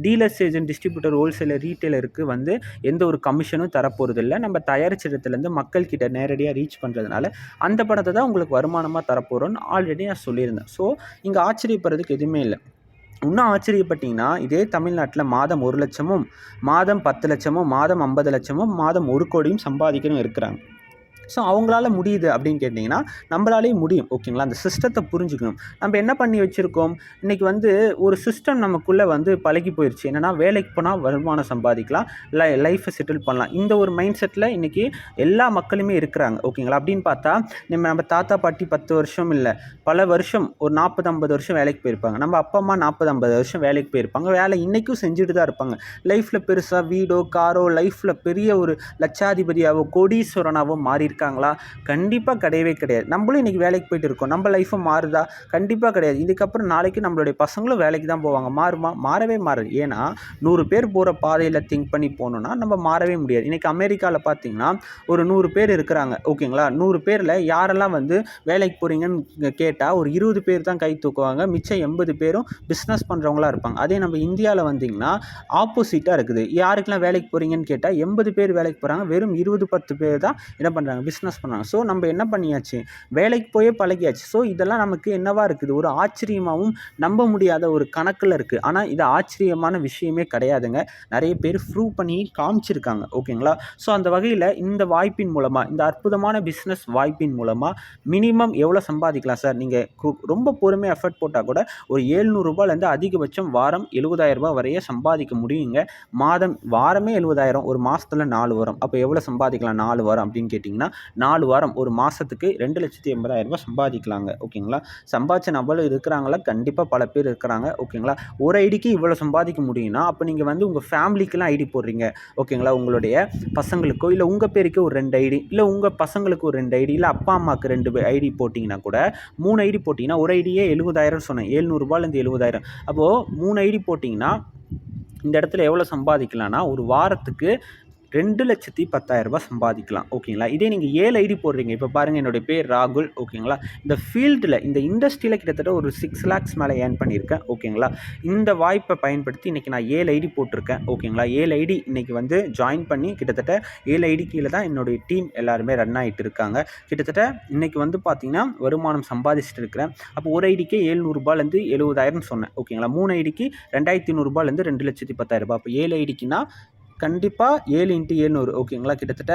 டீலர்ஸ், ஏஜென்ட், டிஸ்ட்ரிபியூட்டர், ஹோல்சேலர், ரீட்டைலருக்கு வந்து எந்த ஒரு கமிஷனும் தரப்போகிறது இல்லை. நம்ம தயாரிச்ச இடத்துலேருந்து மக்கள்கிட்ட நேரடியாக ரீச் பண்ணுறதுனால அந்த பணத்தை தான் உங்களுக்கு வருமானமாக தரப்போகிறோன்னு ஆல்ரெடி நான் சொல்லியிருந்தேன். ஸோ இங்கே ஆச்சரியப்படுறதுக்கு எதுவுமே இல்லை. இன்னும் ஆச்சரியப்பட்டீங்கன்னா இதே தமிழ்நாட்டில் மாதம் 1 லட்சமும், மாதம் 10 லட்சமும், மாதம் 50 லட்சமும், மாதம் 1 கோடியும் சம்பாதிக்கணும் இருக்கிறாங்க. ஸோ அவங்களால முடியுது அப்படின்னு கேட்டிங்கன்னா நம்மளாலேயும் முடியும். ஓகேங்களா? அந்த சிஸ்டத்தை புரிஞ்சுக்கணும். நம்ம என்ன பண்ணி வச்சுருக்கோம், இன்றைக்கி வந்து ஒரு சிஸ்டம் நமக்குள்ளே வந்து பழகி போயிடுச்சு. என்னென்னா வேலைக்கு போனால் வருமானம் சம்பாதிக்கலாம், லைஃப்பை செட்டில் பண்ணலாம். இந்த ஒரு மைண்ட் செட்டில் இன்றைக்கி எல்லா மக்களுமே இருக்கிறாங்க. ஓகேங்களா? அப்படின்னு பார்த்தா நம்ம தாத்தா பாட்டி 10 வருஷம் இல்லை, பல வருஷம் ஒரு 40-50 வருஷம் வேலைக்கு போயிருப்பாங்க. நம்ம அப்பா அம்மா 40-50 வருஷம் வேலைக்கு போயிருப்பாங்க. வேலை இன்றைக்கும் செஞ்சுட்டு தான் இருப்பாங்க. லைஃப்பில் பெருசாக வீடோ காரோ, லைஃப்பில் பெரிய ஒரு லட்சாதிபதியாவோ கோடீஸ்வரனாவோ மாறியிருக்காங்களா? கண்டிப்பாக கிடையவே கிடையாது. நம்மளும் இன்றைக்கி வேலைக்கு போயிட்டு இருக்கோம். நம்ம லைஃப்பும் மாறுதா? கண்டிப்பாக கிடையாது. இதுக்கப்புறம் நாளைக்கு நம்மளுடைய பசங்களும் வேலைக்கு தான் போவாங்க. மாறுமா? மாறவே மாறாது. ஏன்னா 100 பேர் போகிற பாதையில் திங்க் பண்ணி போகணுன்னா நம்ம மாறவே முடியாது. இன்றைக்கி அமெரிக்காவில் பார்த்தீங்கன்னா ஒரு 100 பேர் இருக்கிறாங்க. ஓகேங்களா? 100 பேரில் யாரெல்லாம் வந்து வேலைக்கு போகிறீங்கன்னு கேட்டால் ஒரு 20 பேர் தான் கை தூக்குவாங்க. மிச்சம் 80 பேரும் பிஸ்னஸ் பண்ணுறவங்களா இருப்பாங்க. அதே நம்ம இந்தியாவில் வந்திங்கன்னா ஆப்போசிட்டாக இருக்குது. யாருக்கெல்லாம் வேலைக்கு போகிறீங்கன்னு கேட்டால் 80 பேர் வேலைக்கு போகிறாங்க. வெறும் 20-10 பேர் தான் என்ன பண்ணுறாங்க, பிஸ்னஸ் பண்ணுறாங்க. ஸோ நம்ம என்ன பண்ணியாச்சு, வேலைக்கு போயே பழகியாச்சு. ஸோ இதெல்லாம் நமக்கு என்னவா இருக்குது, ஒரு ஆச்சரியமாகவும் நம்ப முடியாத ஒரு கணக்கில் இருக்குது. ஆனால் இது ஆச்சரியமான விஷயமே கிடையாதுங்க. நிறைய பேர் ப்ரூவ் பண்ணி காமிச்சிருக்காங்க. ஓகேங்களா? ஸோ அந்த வகையில் இந்த வாய்ப்பின் மூலமாக, இந்த அற்புதமான பிஸ்னஸ் வாய்ப்பின் மூலமாக மினிமம் எவ்வளோ சம்பாதிக்கலாம் சார்? நீங்கள் ரொம்ப பொறுமையாக எஃபர்ட் போட்டால் கூட ஒரு 700 ரூபாயிலேருந்து அதிகபட்சம் வாரம் 70,000 ரூபாய் வரையே சம்பாதிக்க முடியுங்க. வாரமே 70,000, ஒரு மாதத்தில் 4 வாரம். அப்போ எவ்வளோ சம்பாதிக்கலாம் 4 வாரம் அப்படின்னு கேட்டிங்கன்னா, 4 வாரம் ஒரு மாதத்துக்கு 2,80,000 ரூபாய் சம்பாதிக்கலாங்க. ஓகேங்களா? சம்பாதிச்ச நபர் இருக்கிறாங்களா? கண்டிப்பாக பல பேர் இருக்கிறாங்க. ஓகேங்களா? ஒரு ஐடிக்கு இவ்வளோ சம்பாதிக்க முடியும்னா, அப்போ நீங்கள் வந்து உங்கள் ஃபேமிலிக்கெலாம் ஐடி போடுறீங்க. ஓகேங்களா? உங்களுடைய பசங்களுக்கோ இல்லை உங்கள் பேருக்கு ஒரு 2 ஐடி, இல்லை உங்கள் பசங்களுக்கு ஒரு 2 ஐடி, இல்லை அப்பா அம்மாவுக்கு 2 ஐடி போட்டிங்கன்னா கூட 3 ஐடி போட்டிங்கன்னா ஒரு ஐடியே 70,000 சொன்னேன். 700 ரூபாயிலேருந்து 70,000. அப்போது 3 ஐடி போட்டிங்கன்னா இந்த இடத்துல எவ்வளோ சம்பாதிக்கலாம்னா, ஒரு வாரத்துக்கு 2,10,000 ரூபாய் சம்பாதிக்கலாம். ஓகேங்களா? இதே நீங்கள் 7 ஐடி போடுறீங்க. இப்போ பாருங்கள், என்னுடைய பேர் ராகுல். ஓகேங்களா? இந்த ஃபீல்டில், இந்த இண்டஸ்ட்ரியில் கிட்டத்தட்ட ஒரு 6 lakhs மேலே ஏர்ன் பண்ணியிருக்கேன். ஓகேங்களா? இந்த வாய்ப்பை பயன்படுத்தி இன்றைக்கி நான் 7 ஐடி போட்டிருக்கேன். ஓகேங்களா? 7 ஐடி இன்றைக்கி வந்து ஜாயின் பண்ணி கிட்டத்தட்ட 7 ஐடி கீழே தான் என்னுடைய டீம் எல்லாருமே ரன் ஆகிட்டு இருக்காங்க. கிட்டத்தட்ட இன்றைக்கி வந்து பார்த்திங்கன்னா வருமானம் சம்பாதிச்சுட்டு இருக்கிறேன். அப்போ ஒரு ஐடிக்கே 700 ரூபாயிலேருந்து 70,000 சொன்னேன். ஓகேங்களா? 3 ஐடிக்கு 2,500 ரூபாயிலேருந்து 2,10,000 ரூபாய். அப்போ 7 ஐடிக்குன்னா கண்டிப்பாக 7 × 700. ஓகேங்களா? கிட்டத்தட்ட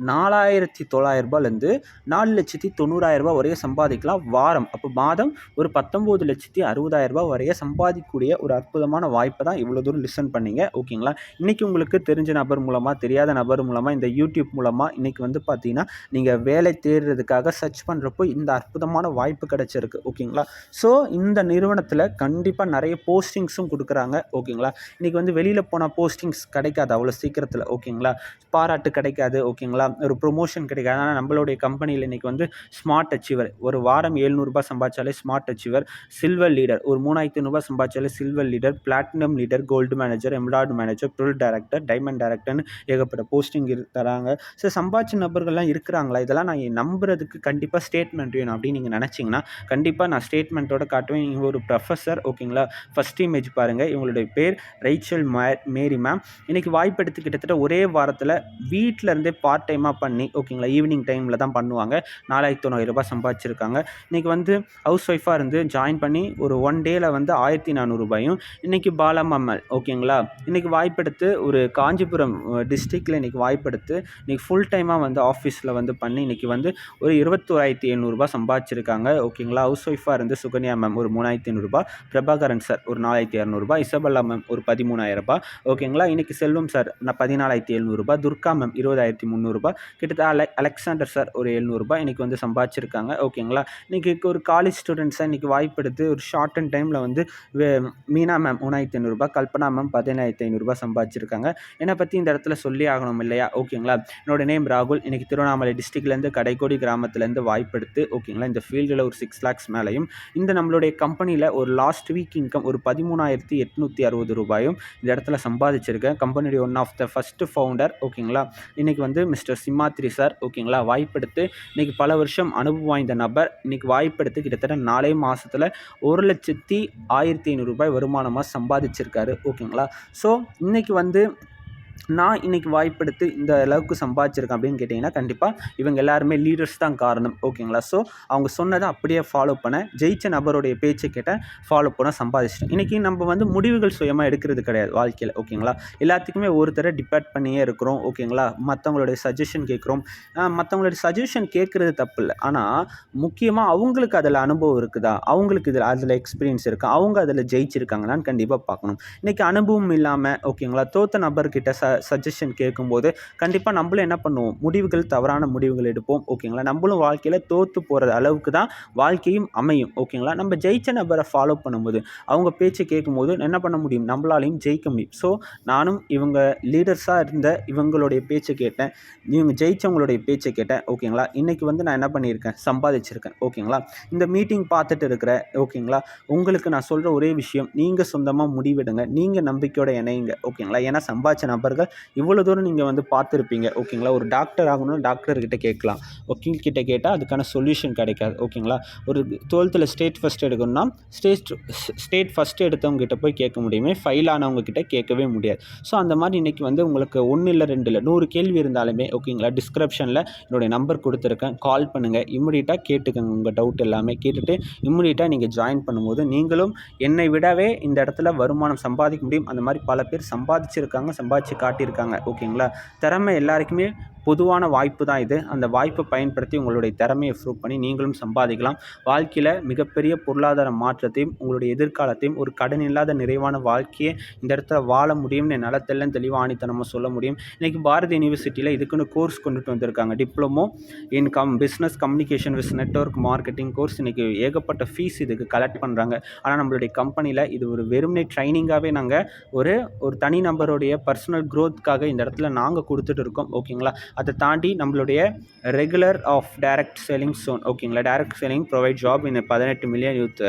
4,900 ரூபாயிலேருந்து 4,90,000 ரூபாய் வரைய சம்பாதிக்கலாம் வாரம். அப்போ மாதம் ஒரு 19,60,000 ரூபாய் வரைய சம்பாதிக்கக்கூடிய ஒரு அற்புதமான வாய்ப்பை தான் இவ்வளோ தூரம் லிசன் பண்ணிங்க. ஓகேங்களா? இன்றைக்கி உங்களுக்கு தெரிஞ்ச நபர் மூலமாக, தெரியாத நபர் மூலமாக, இந்த யூடியூப் மூலமாக இன்றைக்கி வந்து பார்த்தீங்கன்னா நீங்கள் வேலை தேடுறதுக்காக சர்ச் பண்ணுறப்போ இந்த அற்புதமான வாய்ப்பு கிடைச்சிருக்கு. ஓகேங்களா? ஸோ இந்த நிறுவனத்தில் கண்டிப்பாக நிறைய போஸ்டிங்ஸும் கொடுக்குறாங்க. ஓகேங்களா? இன்றைக்கி வந்து வெளியில் போனால் போஸ்டிங்ஸ் கிடைக்காது அவ்வளோ சீக்கிரத்தில். ஓகேங்களா? பாராட்டு கிடைக்காது. ஓகேங்களா? ஒரு ப்ரொமோஷன் கிடைக்காது. ஆனால் நம்மளுடைய கம்பெனியில் இன்றைக்கி வந்து ஸ்மார்ட் அச்சீவர், ஒரு வாரம் 700 ரூபாய் சம்பாதிச்சாலே ஸ்மார்ட் அச்சீவர், சில்வர் லீடர், ஒரு 3,500 ரூபாய் சம்பாதிச்சாலே silver leader, platinum leader, gold manager, emerald manager, pearl director, diamond டைரக்டர்னு ஏகப்பட்ட போஸ்டிங் தராங்க. ஸோ சம்பாதிச்ச நபர்கள்லாம் இருக்கிறாங்களா? இதெல்லாம் நான் நம்புறதுக்கு கண்டிப்பாக ஸ்டேட்மெண்ட் வேணும் அப்படின்னு நீங்கள் நினச்சிங்கன்னா கண்டிப்பாக நான் ஸ்டேட்மெண்ட்டோட காட்டுவேன். இவங்க ஒரு ப்ரொஃபஸர். ஓகேங்களா? ஃபஸ்ட் இமேஜ் பாருங்கள். இவங்களுடைய பேர் ரைச்சல் மேரி மேம். இன்றைக்கி வாய்ப்பு எடுத்து கிட்டத்தட்ட ஒரே வாரத்தில் வீட்டில் இருந்தே பார்ட் டைமாக பண்ணி, ஓகேங்களா, ஈவினிங் டைமில் தான் பண்ணுவாங்க, 4,900 ரூபாய் சம்பாதிச்சிருக்காங்க. இன்றைக்கி வந்து ஹவுஸ் ஒய்ஃபாக இருந்து ஜாயின் பண்ணி ஒரு 1 டேயில் வந்து 1,400 ரூபாயும் இன்றைக்கி பாலமம்மல். ஓகேங்களா? இன்றைக்கி வாய்ப்பெடுத்து ஒரு காஞ்சிபுரம் டிஸ்ட்ரிக்டில் இன்றைக்கி வாய்ப்பெடுத்து இன்றைக்கி ஃபுல் டைமாக வந்து ஆஃபீஸில் வந்து பண்ணி இன்றைக்கி வந்து ஒரு 21,700 ரூபாய் சம்பாதிச்சிருக்காங்க. ஓகேங்களா? ஹவுஸ் ஒய்ஃபாக இருந்து சுகன்யா மேம் ஒரு 3,500 ரூபாய், பிரபாகரன் சார் ஒரு 4,200 ரூபாய், இசபல்லா மேம் ஒரு 13,000 ரூபாய். ஓகேங்களா? இன்றைக்கி செல்வம் சார் 14,700 ரூபாய், துர்கா மேம் 20,300 ரூபாய், கிட்டத்தட்ட அலெக்சாண்டர் சார் ஒரு 700 ரூபாய் இன்றைக்கி வந்து சம்பாதிச்சிருக்காங்க. ஓகேங்களா? இன்றைக்கி ஒரு காலேஜ் ஸ்டூடெண்ட்ஸாக இன்றைக்கி வாய்ப்பு எடுத்து ஒரு ஷார்ட் அண்ட் டைமில் வந்து மீனா மேம் 3,500 ரூபாய், கல்பனா மேம் 17,500 ரூபாய் சம்பாதிச்சிருக்காங்க. என்னை பற்றி இந்த இடத்துல சொல்லி ஆகணும் இல்லையா? ஓகேங்களா? என்னோட நேம் ராகுல். இன்றைக்கி திருவண்ணாமலை டிஸ்ட்ரிக்ட்லேருந்து கடைக்கோடி கிராமத்துலேருந்து வாய்ப்பு எடுத்து, ஓகேங்களா, இந்த ஃபீல்டில் ஒரு 6 lakhs மேலேயும், இந்த நம்மளுடைய கம்பெனியில் ஒரு லாஸ்ட் வீக் இன்கம் ஒரு 13,860 ரூபாயும் இந்த இடத்துல சம்பாதிச்சிருக்கேன். கம்பெனியுடைய one of the first founder. ஓகேங்களா? இன்றைக்கி வந்து மிஸ்டர் சிம்மாத்ரி சார். ஓகேங்களா? வாய்ப்பெடுத்து இன்றைக்கி பல வருஷம் அனுபவம் வாய்ந்த நபர். இன்றைக்கி வாய்ப்பெடுத்து கிட்டத்தட்ட 4 மாதத்தில் 1,01,500 ரூபாய் வருமானமாக சம்பாதிச்சிருக்காரு. ஓகேங்களா? ஸோ இன்றைக்கி வந்து நான் இன்றைக்கி வாய்ப்பெடுத்து இந்த அளவுக்கு சம்பாதிச்சிருக்கேன் அப்படின்னு கேட்டிங்கன்னா கண்டிப்பாக இவங்க எல்லாருமே லீடர்ஸ் தான் காரணம். ஓகேங்களா? ஸோ அவங்க சொன்னதை அப்படியே ஃபாலோ பண்ண, ஜெயிச்ச நபருடைய பேச்சை கேட்ட ஃபாலோ பண்ண சம்பாதிச்சிட்டேன். இன்றைக்கி நம்ம வந்து முடிவுகள் சுயமாக எடுக்கிறது கிடையாது வாழ்க்கையில். ஓகேங்களா? எல்லாத்துக்குமே ஒருத்தரை டிபெண்ட் பண்ணியே இருக்கிறோம். ஓகேங்களா? மற்றவங்களுடைய சஜஷன் கேட்குறோம். மற்றவங்களுடைய சஜஷன் கேட்குறது தப்பு இல்லை. ஆனால் முக்கியமாக அவங்களுக்கு அதில் அனுபவம் இருக்குதா, அவங்களுக்கு அதில் எக்ஸ்பீரியன்ஸ் இருக்கா, அவங்க அதில் ஜெயிச்சிருக்காங்களான்னு கண்டிப்பாக பார்க்கணும். இன்றைக்கி அனுபவம் இல்லாமல் ஓகேங்களா தோற்ற நபர்கிட்ட சஜஷன் கேட்கும்போது கண்டிப்பாக நம்மளும் என்ன பண்ணுவோம், தவறான முடிவுகள் எடுப்போம். ஓகேங்களா? நம்மளும் வாழ்க்கையில் தோற்று போகிற அளவுக்கு தான் வாழ்க்கையும் அமையும். ஓகேங்களா? நம்ம ஜெயிச்ச நபரை ஃபாலோ பண்ணும்போது, அவங்க பேச்சை கேட்கும்போது என்ன பண்ண முடியும், நம்மளாலையும் ஜெயிக்க முடியும். ஸோ நானும் இவங்க லீடர்ஸாக இருந்த இவங்களுடைய பேச்சை கேட்டேன், இவங்க ஜெயிச்சவங்களுடைய பேச்சை கேட்டேன். ஓகேங்களா? இன்றைக்கி வந்து நான் என்ன பண்ணியிருக்கேன், சம்பாதிச்சிருக்கேன். ஓகேங்களா? இந்த மீட்டிங் பார்த்துட்டு இருக்கிற ஓகேங்களா, உங்களுக்கு நான் சொல்கிற ஒரே விஷயம், நீங்கள் சொந்தமாக முடிவெடுங்க, நீங்கள் நம்பிக்கையோட இணையுங்க. ஓகேங்களா? ஏன்னா சம்பாதிச்ச நபர்கள் இவ்வளோ தூரம் நீங்கள் வந்து பார்த்துருப்பீங்க. ஓகேங்களா? ஒரு டாக்டர் ஆகணும்னு டாக்டர்கிட்ட கேட்கலாம், வக்கீல் கிட்ட கேட்டால் அதுக்கான சொல்யூஷன் கிடைக்காது. ஓகேங்களா? ஒரு 12th ஸ்டேட் ஃபஸ்ட் எடுக்கணும்னா ஸ்டேட் ஃபஸ்ட் எடுத்தவங்க கிட்ட போய் கேட்க முடியுமே, ஃபெயில் ஆனவங்க கிட்ட கேட்கவே முடியாது. ஸோ அந்த மாதிரி இன்றைக்கி வந்து உங்களுக்கு 1 இல்லை 2 இல்லை 100 கேள்வி இருந்தாலுமே ஓகேங்களா, டிஸ்கிரிப்ஷனில் என்னுடைய நம்பர் கொடுத்துருக்கேன், கால் பண்ணுங்கள். இம்மிடியட்டாக கேட்டுக்கங்க, உங்கள் டவுட் எல்லாமே கேட்டுட்டு இம்மிடியட்டாக நீங்கள் ஜாயின் பண்ணும்போது நீங்களும் என்னை விடவே இந்த இடத்துல வருமானம் சம்பாதிக்க முடியும். அந்த மாதிரி பல பேர் சம்பாதிச்சிருக்காங்க, சம்பாதிச்சு காட்டியிருக்காங்க. ஓகேங்களா? திறமை எல்லாருக்குமே பொதுவான வாய்ப்பு தான் இது. அந்த வாய்ப்பை பயன்படுத்தி உங்களுடைய திறமையை ப்ரூவ் பண்ணி நீங்களும் சம்பாதிக்கலாம். வாழ்க்கையில் மிகப்பெரிய பொருளாதார மாற்றத்தையும் உங்களுடைய எதிர்காலத்தையும் ஒரு கடன் இல்லாத நிறைவான வாழ்க்கையை இந்த இடத்துல வாழ முடியும்னு என்னால் தெளிவாக ஆணித்தனமாக சொல்ல முடியும். இன்றைக்கி பாரதி யூனிவர்சிட்டியில் இதுக்குன்னு கோர்ஸ் கொண்டுட்டு வந்திருக்காங்க, diploma in business communication with network marketing course. இன்றைக்கி ஏகப்பட்ட ஃபீஸ் இதுக்கு கலெக்ட் பண்ணுறாங்க. ஆனால் நம்மளுடைய கம்பெனியில் இது ஒரு வெறுமனே ட்ரைனிங்காகவே நாங்கள் ஒரு தனி நபருடைய பர்சனல் க்ரோத்துக்காக இந்த இடத்துல நாங்கள் கொடுத்துட்டு இருக்கோம். ஓகேங்களா? அதை தாண்டி நம்மளுடைய regular of direct selling zone. ஓகேங்களா? Direct selling provide job in 18 million youth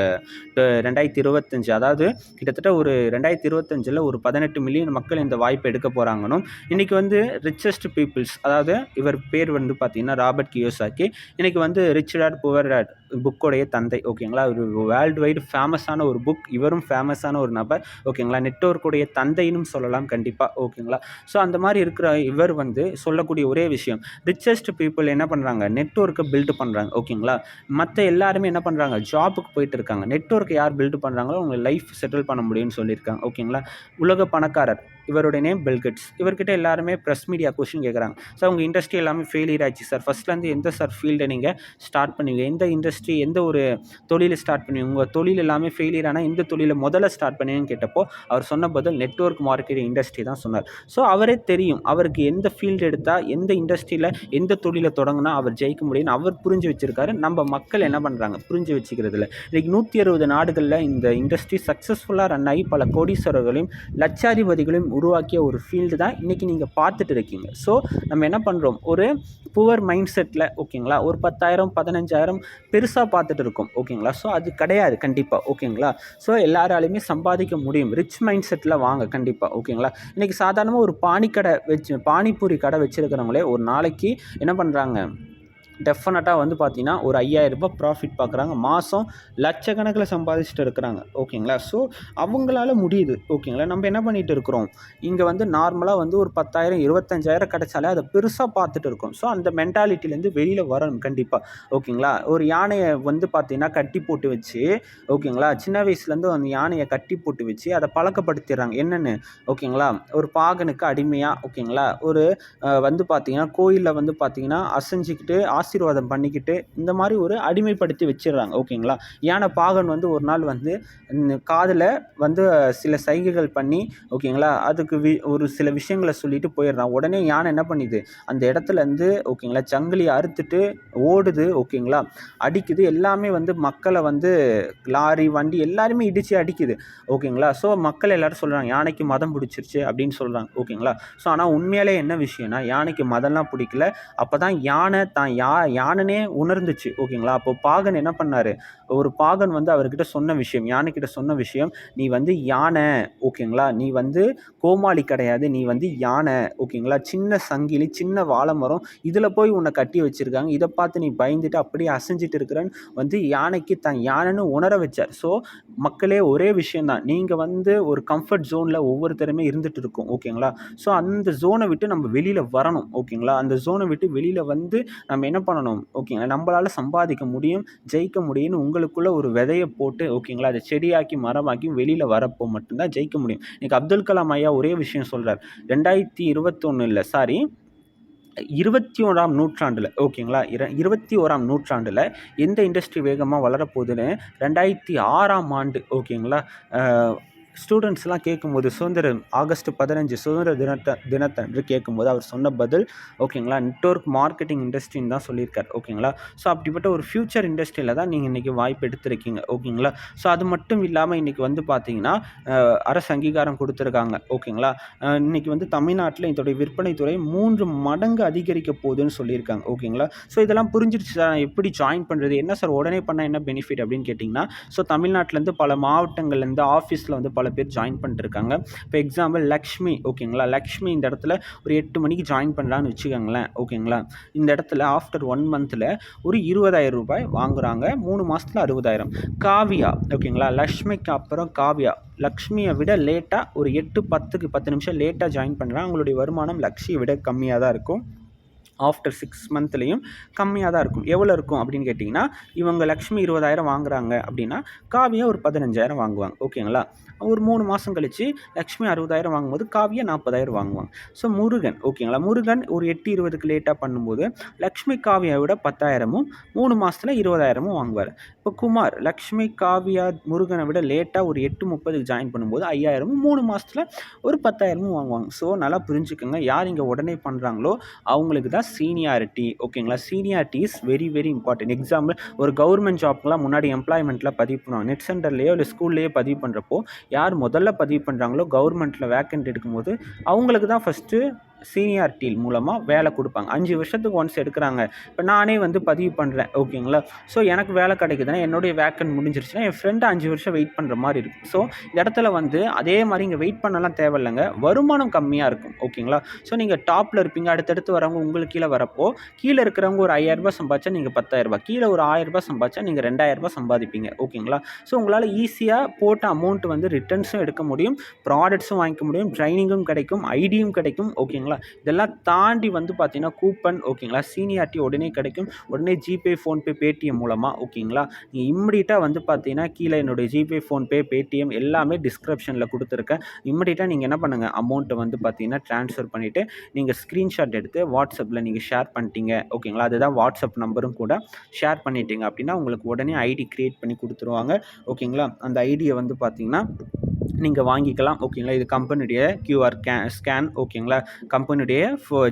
2025. அதாவது கிட்டத்தட்ட ஒரு 2025 ஒரு 18 மில்லியன் மக்கள் இந்த வாய்ப்பை எடுக்க போகிறாங்கன்னு இன்றைக்கி வந்து ரிச்சஸ்ட் பீப்புள்ஸ், அதாவது இவர் பேர் வந்து பார்த்திங்கன்னா ராபர்ட் கியோசாக்கி. இன்றைக்கி வந்து ரிச் டாட் புவர் டாட் புக்கோடைய தந்தை. ஓகேங்களா? ஒரு வேர்ல்டு வைடு ஃபேமஸான ஒரு புக், இவரும் ஃபேமஸான ஒரு நபர். ஓகேங்களா? நெட்வொர்க்குடைய தந்தைன்னு சொல்லலாம் கண்டிப்பாக. ஓகேங்களா? ஸோ அந்த மாதிரி இருக்கிற இவர் வந்து சொல்லக்கூடிய ஒரே விஷயம், ரிச்சஸ்ட் பீப்புள் என்ன பண்ணுறாங்க, நெட்வொர்க்கை பில்டு பண்ணுறாங்க. ஓகேங்களா? மற்ற எல்லாருமே என்ன பண்ணுறாங்க, ஜாபுக்கு போயிட்டு இருக்காங்க. நெட்வொர்க்கை யார் பில்டு பண்ணுறாங்களோ அவங்க லைஃப் செட்டில் பண்ண முடியும்னு சொல்லியிருக்காங்க. ஓகேங்களா? உலக பணக்காரர், இவருடைய நேம் பில்கேட்ஸ். இவர்கிட்ட எல்லாருமே ப்ரெஸ் மீடியா கொஸ்டின் கேட்குறாங்க. சார் உங்கள் இண்டஸ்ட்ரி எல்லாமே ஃபெயிலியர் ஆச்சு சார், ஃபஸ்ட்லேருந்து எந்த சார் ஃபீல்டை நீங்கள் ஸ்டார்ட் பண்ணுவீங்க, எந்த இண்டஸ்ட்ரி எந்த ஒரு தொழிலை ஸ்டார்ட் பண்ணுவீங்க, உங்கள் தொழில் எல்லாமே ஃபெயிலியர் ஆனால் எந்த தொழிலை முதல்ல ஸ்டார்ட் பண்ணுவீங்கன்னு கேட்டப்போ அவர் சொன்ன பதில் நெட்வொர்க் மார்க்கெட்டிங் இண்டஸ்ட்ரி தான் சொன்னார். ஸோ அவரே தெரியும் அவருக்கு எந்த ஃபீல்டு எடுத்தால் எந்த இண்டஸ்ட்ரியில் எந்த தொழிலை தொடங்கினா அவர் ஜெயிக்க முடியும்னு அவர் புரிஞ்சு வச்சுருக்காரு. நம்ம மக்கள் என்ன பண்ணுறாங்க, புரிஞ்சு வச்சுக்கிறதுல. இன்றைக்கி 160 நாடுகளில் இந்த இண்டஸ்ட்ரி சக்ஸஸ்ஃபுல்லாக ரன் ஆகி பல கோடீஸ்வரர்களையும் லட்சாதிபதிகளையும் உருவாக்கிய ஒரு ஃபீல்டு தான் இன்றைக்கி நீங்கள் பார்த்துட்டு இருக்கீங்க. ஸோ நம்ம என்ன பண்ணுறோம், ஒரு புவர் மைண்ட் செட்டில் ஓகேங்களா, ஒரு 10,000 15,000 பெருசாக பார்த்துட்டு இருக்கோம். ஓகேங்களா? ஸோ அது கிடையாது கண்டிப்பாக. ஓகேங்களா? ஸோ எல்லாராலையுமே சம்பாதிக்க முடியும். ரிச் மைண்ட் செட்டில் வாங்க கண்டிப்பாக. ஓகேங்களா? இன்றைக்கி சாதாரணமாக ஒரு பானிபூரி கடை வச்சுருக்கிறவங்களே ஒரு நாளைக்கு என்ன பண்ணுறாங்க, டெஃபினட்டாக வந்து பார்த்திங்கன்னா ஒரு 5,000 ரூபாய் ப்ராஃபிட் பார்க்குறாங்க, மாதம் லட்சக்கணக்கில் சம்பாதிச்சுட்டு இருக்கிறாங்க. ஓகேங்களா? ஸோ அவங்களால முடியுது. ஓகேங்களா? நம்ம என்ன பண்ணிகிட்டு இருக்கிறோம், இங்கே வந்து நார்மலாக வந்து ஒரு 10,000 25,000 கிடைச்சாலே அதை பெருசாக பார்த்துட்டு இருக்கோம். ஸோ அந்த மென்டாலிட்டிலேருந்து வெளியில் வரணும் கண்டிப்பாக. ஓகேங்களா? ஒரு யானையை வந்து பார்த்திங்கன்னா கட்டி போட்டு வச்சு, ஓகேங்களா, சின்ன வயசுலேருந்து அந்த யானையை கட்டி போட்டு வச்சு அதை பழக்கப்படுத்திடுறாங்க. என்னென்னு ஓகேங்களா, ஒரு பாகனுக்கு அடிமையாக. ஓகேங்களா? ஒரு வந்து பார்த்திங்கன்னா கோயிலில் வந்து பார்த்திங்கன்னா அசைஞ்சிக்கிட்டு ஆசீர்வாதம் பண்ணிக்கிட்டு இந்த மாதிரி ஒரு அடிமைப்படுத்தி வச்சிடுறாங்க. ஓகேங்களா? யானை பாகன் வந்து ஒரு நாள் வந்து காதில் வந்து சில சைகைகள் பண்ணி ஓகேங்களா அதுக்கு ஒரு சில விஷயங்களை சொல்லிட்டு போயிடுறான். உடனே யானை என்ன பண்ணிது, அந்த இடத்துலேருந்து ஓகேங்களா சங்கிலியை அறுத்துட்டு ஓடுது. ஓகேங்களா? அடிக்குது. எல்லாமே வந்து மக்களை வந்து லாரி வண்டி எல்லாருமே இடித்து அடிக்குது. ஓகேங்களா? ஸோ மக்கள் எல்லோரும் சொல்கிறாங்க யானைக்கு மதம் பிடிச்சிருச்சு அப்படின்னு சொல்கிறாங்க. ஓகேங்களா? ஸோ ஆனால் உண்மையிலே என்ன விஷயம்னா யானைக்கு மதம்லாம் பிடிக்கல. அப்போ தான் யானை தான் யானைனே உணர்ந்துச்சு. ஓகேங்களா? அப்போ பாகன் என்ன பண்ணாரு, ஒரு பாகன் வந்து அவர்கிட்ட சொன்ன விஷயம், யானைக்கிட்ட சொன்ன விஷயம், "நீ வந்து யானை, ஓகேங்களா? நீ வந்து கோமாளி கிடையாது. நீ வந்து யானை, ஓகேங்களா? சின்ன சங்கிலி, சின்ன வாழைமரம், இதில போய் உன்னை கட்டி வச்சிருக்காங்க. இதை பார்த்து நீ பயந்துட்டு அப்படியே அசைஞ்சிட்டு இருக்கிறன்னு" வந்து யானைக்கு தான் யானைன்னு உணர வச்சார். ஸோ மக்களே, ஒரே விஷயம் தான். நீங்க வந்து ஒரு கம்ஃபர்ட் ஜோன்ல ஒவ்வொருத்தருமே இருந்துட்டு இருக்கோம். ஓகேங்களா? ஸோ அந்த ஜோனை விட்டு நம்ம வெளியில வரணும். ஓகேங்களா? அந்த ஜோனை விட்டு வெளியில வந்து நம்ம என்ன பண்ணணும்? ஓகேங்களா? நம்மளால சம்பாதிக்க முடியும், ஜெயிக்க முடியும்னு உங்களுக்குள்ள ஒரு விதைய போட்டு, ஓகேங்களா? அதை செடியாக்கி, மரமாக்கி வெளியில வரப்போ மட்டும் தான் ஜெயிக்க முடியும். இன்னைக்கு அப்துல் கலாம் ஐயா ஒரே விஷயம் சொல்றார். 2021 இல்ல, சாரி, 21ஆம் நூற்றாண்டுல, ஓகேங்களா? 21ஆம் நூற்றாண்டுல எந்த இண்டஸ்ட்ரி வேகமா வளரப்போகுதுன்னு 2006ஆம் ஆண்டு, ஓகேங்களா? ஸ்டூடெண்ட்ஸ்லாம் கேட்கும்போது, ஆகஸ்ட் 15 சுதந்திர தினத்தன்று கேட்கும்போது அவர் சொன்ன பதில், ஓகேங்களா, நெட்வொர்க் மார்க்கெட்டிங் இண்டஸ்ட்ரின்னு தான் சொல்லியிருக்கார். ஓகேங்களா? ஸோ அப்படிப்பட்ட ஒரு ஃபியூச்சர் இண்டஸ்ட்ரியில தான் நீங்கள் இன்றைக்கி வாய்ப்பு எடுத்திருக்கீங்க. ஓகேங்களா? ஸோ அது மட்டும் இல்லாமல் இன்றைக்கி வந்து பார்த்தீங்கன்னா, அரசு அங்கீகாரம் கொடுத்துருக்காங்க. ஓகேங்களா? இன்றைக்கி வந்து தமிழ்நாட்டில் இதோடைய விற்பனை துறை 3 மடங்கு அதிகரிக்க போகுதுன்னு சொல்லியிருக்காங்க. ஓகேங்களா? ஸோ இதெல்லாம் புரிஞ்சிருச்சு சார், எப்படி ஜாயின் பண்ணுறது, என்ன சார் உடனே பண்ணால் என்ன பெனிஃபிட் அப்படின்னு கேட்டிங்கன்னா, ஸோ தமிழ்நாட்டிலேருந்து பல மாவட்டங்கள்லேருந்து ஆஃபீஸில் வந்து பல பேர் ஜாயின் பண்ணிட்டுருக்காங்க. இப்போ எக்ஸாம்பிள் லக்ஷ்மி, ஓகேங்களா? லக்ஷ்மி இந்த இடத்துல ஒரு 8 மணிக்கு ஜாயின் பண்ணுறான்னு வச்சுக்கோங்களேன். ஓகேங்களா? இந்த இடத்துல ஆஃப்டர் 1 மந்த்தில் ஒரு 20,000 ரூபாய் வாங்குறாங்க. 3 மாதத்தில் 60,000. காவியா, ஓகேங்களா? லக்ஷ்மிக்கு அப்புறம் காவியா, லக்ஷ்மியை விட லேட்டாக ஒரு 10 நிமிஷம் லேட்டாக ஜாயின் பண்ணுறாங்க. அவங்களுடைய வருமானம் லக்ஷ்மியை விட கம்மியாக தான் இருக்கும். ஆஃப்டர் 6 மந்த்லேயும் கம்மியாக தான் இருக்கும். எவ்வளோ இருக்கும் அப்படின்னு கேட்டிங்கன்னா, இவங்க லக்ஷ்மி 20,000 வாங்குறாங்க அப்படின்னா, காவியா ஒரு 15,000 வாங்குவாங்க. ஓகேங்களா? ஒரு 3 மாதம் கழிச்சு லக்ஷ்மி 60,000 வாங்கும்போது காவியா 40,000 வாங்குவாங்க. ஸோ முருகன், ஓகேங்களா? முருகன் ஒரு 8:20க்கு லேட்டாக பண்ணும்போது லக்ஷ்மி காவியாவை விட 10,000ம் 3 மாதத்தில் 20,000ம் வாங்குவார். இப்போ குமார் லக்ஷ்மி காவியா முருகனை விட லேட்டாக ஒரு 8:30க்கு ஜாயின் பண்ணும்போது 5,000ம் 3 மாதத்தில் ஒரு 10,000ம் வாங்குவாங்க. ஸோ நல்லா புரிஞ்சுக்கோங்க, யார் இங்கே உடனே பண்ணுறாங்களோ அவங்களுக்கு தான் சீனியாரிட்டி. ஓகேங்களா? Seniority is very very important. Example, ஒரு கவர்மெண்ட் ஜாப்க்குலாம் முன்னாடி எம்ப்ளாய்மெண்ட்டில் பதிவு பண்ணுவாங்க. நெட் சென்டர்லேயோ இல்லை ஸ்கூல்லேயோ பதிவு பண்ணுறப்போ யார் முதல்ல பதிவு பண்ணுறாங்களோ கவர்மெண்ட்டில் வேக்கண்ட் எடுக்கும்போது அவங்களுக்கு தான் ஃபஸ்ட்டு சீனியாரிட்டி மூலமாக வேலை கொடுப்பாங்க. 5 வருஷத்துக்கு ஒன்ஸ் எடுக்கிறாங்க. இப்போ நானே வந்து பதிவு பண்ணுறேன். ஓகேங்களா? ஸோ எனக்கு வேலை கிடைக்குதுன்னா என்னுடைய வேக்கண்ட் முடிஞ்சிருச்சுன்னா என் ஃப்ரெண்டு 5 வருஷம் வெயிட் பண்ணுற மாதிரி இருக்கும். ஸோ இந்த இடத்துல வந்து அதே மாதிரி இங்கே வெயிட் பண்ணலாம் தேவையில்லைங்க. வருமானம் கம்மியாக இருக்கும். ஓகேங்களா? ஸோ நீங்கள் டாப்பில் இருப்பீங்க, அடுத்தடுத்து வரவங்க உங்களுக்கு கீழே வரப்போ கீழே இருக்கிறவங்க ஒரு 5,000 ரூபாய் சம்பாதிச்சா நீங்கள் 10,000 ரூபாய், கீழே ஒரு 1,000 ரூபாய் சம்பாதிச்சா நீங்கள் 2,000 ரூபாய் சம்பாதிப்பீங்க. ஓகேங்களா? ஸோ உங்களால் ஈஸியாக போட்ட அமௌண்ட் வந்து ரிட்டர்ன்ஸும் எடுக்க முடியும், ப்ராடக்ட்ஸும் வாங்கிக்க முடியும், ட்ரைனிங்கும் கிடைக்கும், ஐடியும் கிடைக்கும். ஓகேங்களா? இதெல்லாம் தாண்டி வந்து பார்த்தீங்கன்னா கூப்பன், ஓகேங்களா, சீனியாரிட்டி உடனே கிடைக்கும். உடனே ஜிபே, ஃபோன்பே, பேடிஎம் மூலமாக, ஓகேங்களா, நீங்கள் இம்மிடியட்டாக வந்து பார்த்தீங்கன்னா கீழே என்னுடைய ஜிபே, ஃபோன்பே, பேடிஎம் எல்லாமே டிஸ்கிரிப்ஷனில் கொடுத்துருக்கேன். இம்மிடியட்டாக நீங்கள் என்ன பண்ணுங்கள், அமௌண்ட்டை வந்து பார்த்தீங்கன்னா ட்ரான்ஸ்ஃபர் பண்ணிவிட்டு நீங்கள் ஸ்க்ரீன்ஷாட் எடுத்து வாட்ஸ்அப்பில் நீங்கள் ஷேர் பண்ணிட்டீங்க. ஓகேங்களா? அதுதான் வாட்ஸ்அப் நம்பரும் கூட. ஷேர் பண்ணிட்டீங்க அப்படின்னா உங்களுக்கு உடனே ஐடி க்ரியேட் பண்ணி கொடுத்துருவாங்க. ஓகேங்களா? அந்த ஐடியை வந்து பார்த்தீங்கன்னா நீங்கள் வாங்கிக்கலாம். ஓகேங்களா? இது கம்பெனியுடைய கியூஆர் ஸ்கேன். ஓகேங்களா? கம்பெனியுடைய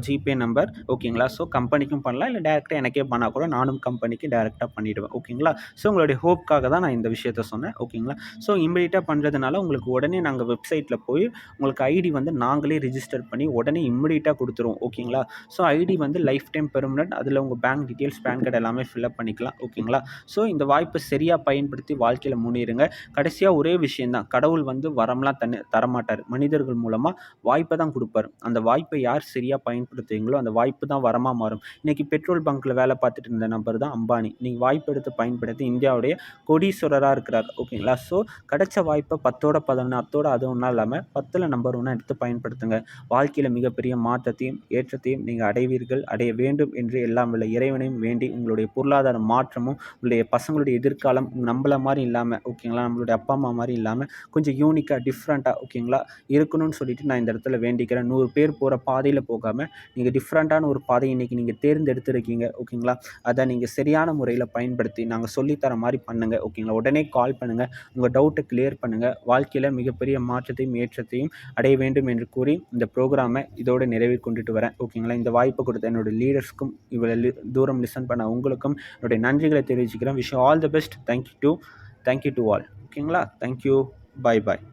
ஜிபே நம்பர். ஓகேங்களா? ஸோ கம்பெனிக்கும் பண்ணலாம், இல்லை டேரெக்டாக எனக்கே பண்ணால் கூட நானும் கம்பெனிக்கு டேரெக்டாக பண்ணிவிடுவேன். ஓகேங்களா? ஸோ உங்களுடைய ஹோப்க்காக தான் நான் இந்த விஷயத்த சொன்னேன். ஓகேங்களா? ஸோ இம்மிடியட்டாக பண்ணுறதுனால உங்களுக்கு உடனே நாங்கள் வெப்சைட்டில் போய் உங்களுக்கு ஐடி வந்து நாங்களே ரிஜிஸ்டர் பண்ணி உடனே இம்மிடியட்டாக கொடுத்துருவோம். ஓகேங்களா? ஸோ ஐடி வந்து லைஃப் டைம் பெர்மனன்ட். அதில் உங்கள் பேங்க் டீட்டெயில்ஸ், பேன் கார்டு எல்லாமே ஃபில்அப் பண்ணிக்கலாம். ஓகேங்களா? ஸோ இந்த வாய்ப்பை சரியாக பயன்படுத்தி வாழ்க்கையில் முன்னேறுங்க. கடைசியாக ஒரே விஷயந்தான், கடவுள் வந்து வரம்லாம் தரமாட்டார். மனிதர்கள் மூலமாக வாய்ப்பை தான் கொடுப்பார். அந்த வாய்ப்பை யார் சரியாக பயன்படுத்துவீங்களோ அந்த வாய்ப்பு தான் வரமாக மாறும். இன்றைக்கி பெட்ரோல் பங்க்கில் வேலை பார்த்துட்டு இருந்த நபர் தான் அம்பானி. நீங்கள் வாய்ப்பு எடுத்து பயன்படுத்தி இந்தியாவுடைய கோடீஸ்வரராக இருக்கிறார். ஓகேங்களா? ஸோ கிடைச்ச வாய்ப்பை 10ஓட 11 அது ஒன்றா இல்லாமல் 10ல் நம்பர் 1 எடுத்து பயன்படுத்துங்க. வாழ்க்கையில் மிகப்பெரிய மாற்றத்தையும் ஏற்றத்தையும் நீங்கள் அடைவீர்கள், அடைய வேண்டும் என்று எல்லாம் உள்ள இறைவனையும் வேண்டி உங்களுடைய பொருளாதார மாற்றமும் உங்களுடைய பசங்களுடைய எதிர்காலம் நம்மள மாதிரி இல்லாமல், ஓகேங்களா, நம்மளுடைய அப்பா அம்மா மாதிரி இல்லாமல் கொஞ்சம் யூனிக்காக டிஃப்ரெண்ட்டாக, ஓகேங்களா, இருக்கணும்னு சொல்லிட்டு நான் இந்த இடத்துல வேண்டிக்கிறேன். 100 பேர் போகிற பாதையில் போகாமல் நீங்கள் டிஃப்ரெண்ட்டான ஒரு பாதையை இன்றைக்கி நீங்கள் தேர்ந்தெடுத்துருக்கீங்க. ஓகேங்களா? அதை நீங்கள் சரியான முறையில் பயன்படுத்தி நாங்கள் சொல்லித்தர மாதிரி பண்ணுங்கள். ஓகேங்களா? உடனே கால் பண்ணுங்கள், உங்கள் டவுட்டை கிளியர் பண்ணுங்கள். வாழ்க்கையில் மிகப்பெரிய மாற்றத்தையும் ஏற்றத்தையும் அடைய வேண்டும் என்று கூறி இந்த ப்ரோக்ராமை இதோடு நிறைவேறி கொண்டுட்டு வரேன். ஓகேங்களா? இந்த வாய்ப்பை கொடுத்த என்னோடய லீடர்ஸ்க்கும் இவ்வளோ தூரம் லிசன் பண்ண உங்களுக்கும் என்னுடைய நன்றிகளை தெரிவிச்சுக்கிறேன். Wish all the best. Thank you to all. ஓகேங்களா? தேங்க்யூ. Bye bye.